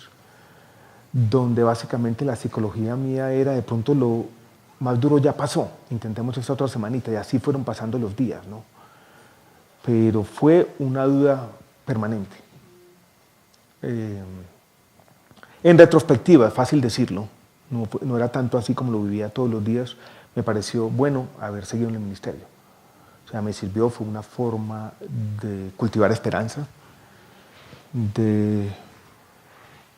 donde básicamente la psicología mía era de pronto lo más duro ya pasó, intentemos esta otra semanita, y así fueron pasando los días, ¿no? Pero fue una duda permanente. En retrospectiva, es fácil decirlo, no era tanto así como lo vivía todos los días, me pareció bueno haber seguido en el ministerio. O sea, me sirvió, fue una forma de cultivar esperanza, de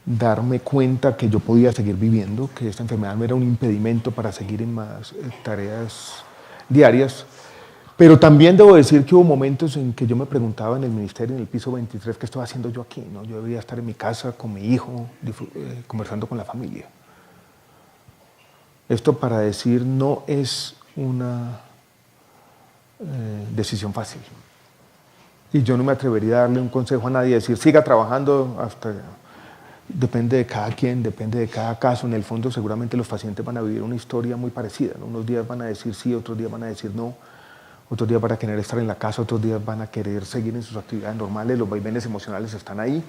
darme cuenta que yo podía seguir viviendo, que esta enfermedad no era un impedimento para seguir en más tareas diarias. Pero también debo decir que hubo momentos en que yo me preguntaba en el ministerio, en el piso 23, ¿qué estoy haciendo yo aquí? ¿No? Yo debería estar en mi casa con mi hijo, conversando con la familia. Esto para decir, no es una decisión fácil. Y yo no me atrevería a darle un consejo a nadie, decir, siga trabajando hasta... Depende de cada quien, depende de cada caso. En el fondo, seguramente los pacientes van a vivir una historia muy parecida, ¿no? Unos días van a decir sí, otros días van a decir no. Otros días van a querer estar en la casa, otros días van a querer seguir en sus actividades normales, los vaivenes emocionales están ahí.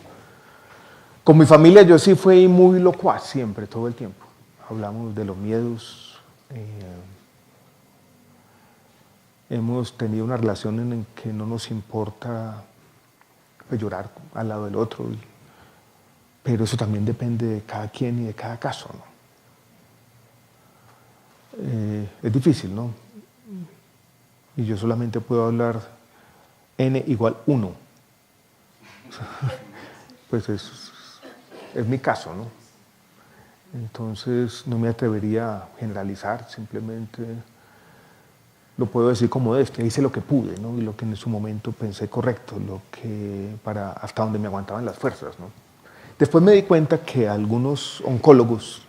Con mi familia yo sí fui muy locuaz siempre, todo el tiempo. Hablamos de los miedos. Hemos tenido una relación en la que no nos importa pues, llorar al lado del otro. Pero eso también depende de cada quien y de cada caso, ¿no? Es difícil, ¿no? Y yo solamente puedo hablar n igual 1. Pues es mi caso, ¿no? Entonces no me atrevería a generalizar, simplemente lo puedo decir como hice lo que pude, ¿no? Y lo que en su momento pensé correcto, hasta donde me aguantaban las fuerzas, ¿no? Después me di cuenta que algunos oncólogos,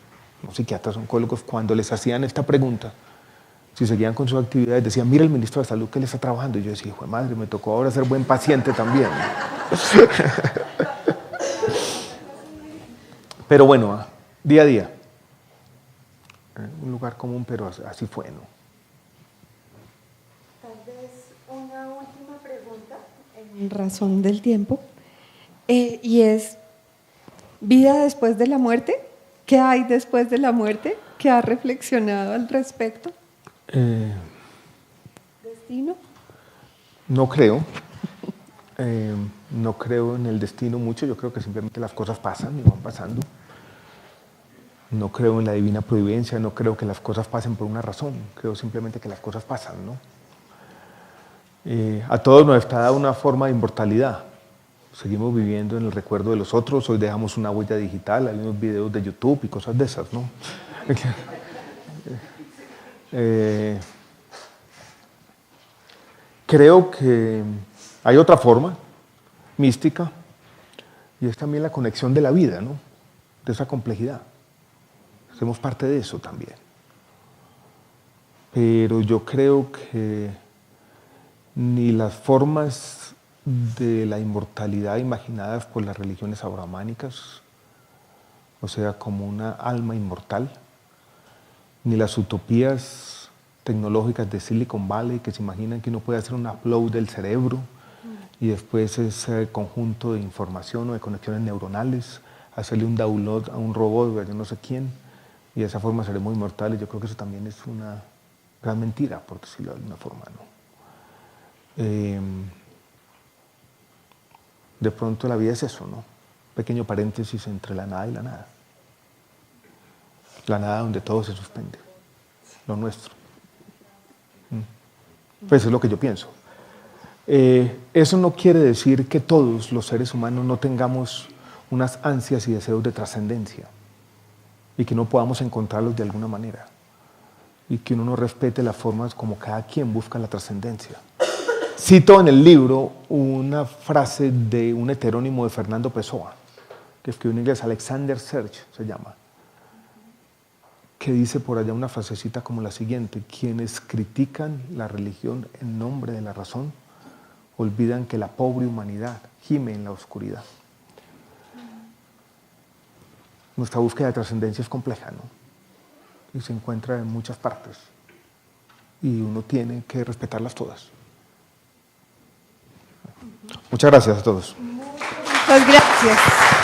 no psiquiatras, oncólogos, cuando les hacían esta pregunta, si seguían con sus actividades, decían, mira el ministro de Salud que él está trabajando. Y yo decía, hijo de madre, me tocó ahora ser buen paciente también. Pero bueno, día a día. un lugar común, pero así fue, ¿no? Tal vez una última pregunta, en razón del tiempo, y es, ¿vida después de la muerte? ¿Qué hay después de la muerte? ¿Qué ha reflexionado al respecto? ¿Destino? No creo. No creo en el destino mucho, yo creo que simplemente las cosas pasan y van pasando. No creo en la divina providencia, no creo que las cosas pasen por una razón, creo simplemente que las cosas pasan, ¿no? A todos nos está dada una forma de inmortalidad. Seguimos viviendo en el recuerdo de los otros, hoy dejamos una huella digital, hay unos videos de YouTube y cosas de esas, ¿no? Creo que hay otra forma mística y es también la conexión de la vida, ¿no? De esa complejidad. Hacemos parte de eso también. Pero yo creo que ni las formas de la inmortalidad imaginadas por las religiones abrahámicas, o sea, como una alma inmortal, ni las utopías tecnológicas de Silicon Valley que se imaginan que uno puede hacer un upload del cerebro y después ese conjunto de información o de conexiones neuronales, hacerle un download a un robot, yo no sé quién, y de esa forma seremos inmortales. Yo creo que eso también es una gran mentira, por decirlo de alguna forma, ¿no? De pronto la vida es eso, ¿no? Pequeño paréntesis entre la nada y la nada. La nada donde todo se suspende, lo nuestro. Pues eso es lo que yo pienso. Eso no quiere decir que todos los seres humanos no tengamos unas ansias y deseos de trascendencia y que no podamos encontrarlos de alguna manera y que uno no respete las formas como cada quien busca la trascendencia. Cito en el libro una frase de un heterónimo de Fernando Pessoa, que escribió en inglés, Alexander Serge se llama, que dice por allá una frasecita como la siguiente: quienes critican la religión en nombre de la razón olvidan que la pobre humanidad gime en la oscuridad. Nuestra búsqueda de trascendencia es compleja, ¿no? Y se encuentra en muchas partes y uno tiene que respetarlas todas. Muchas gracias a todos. Muchas gracias.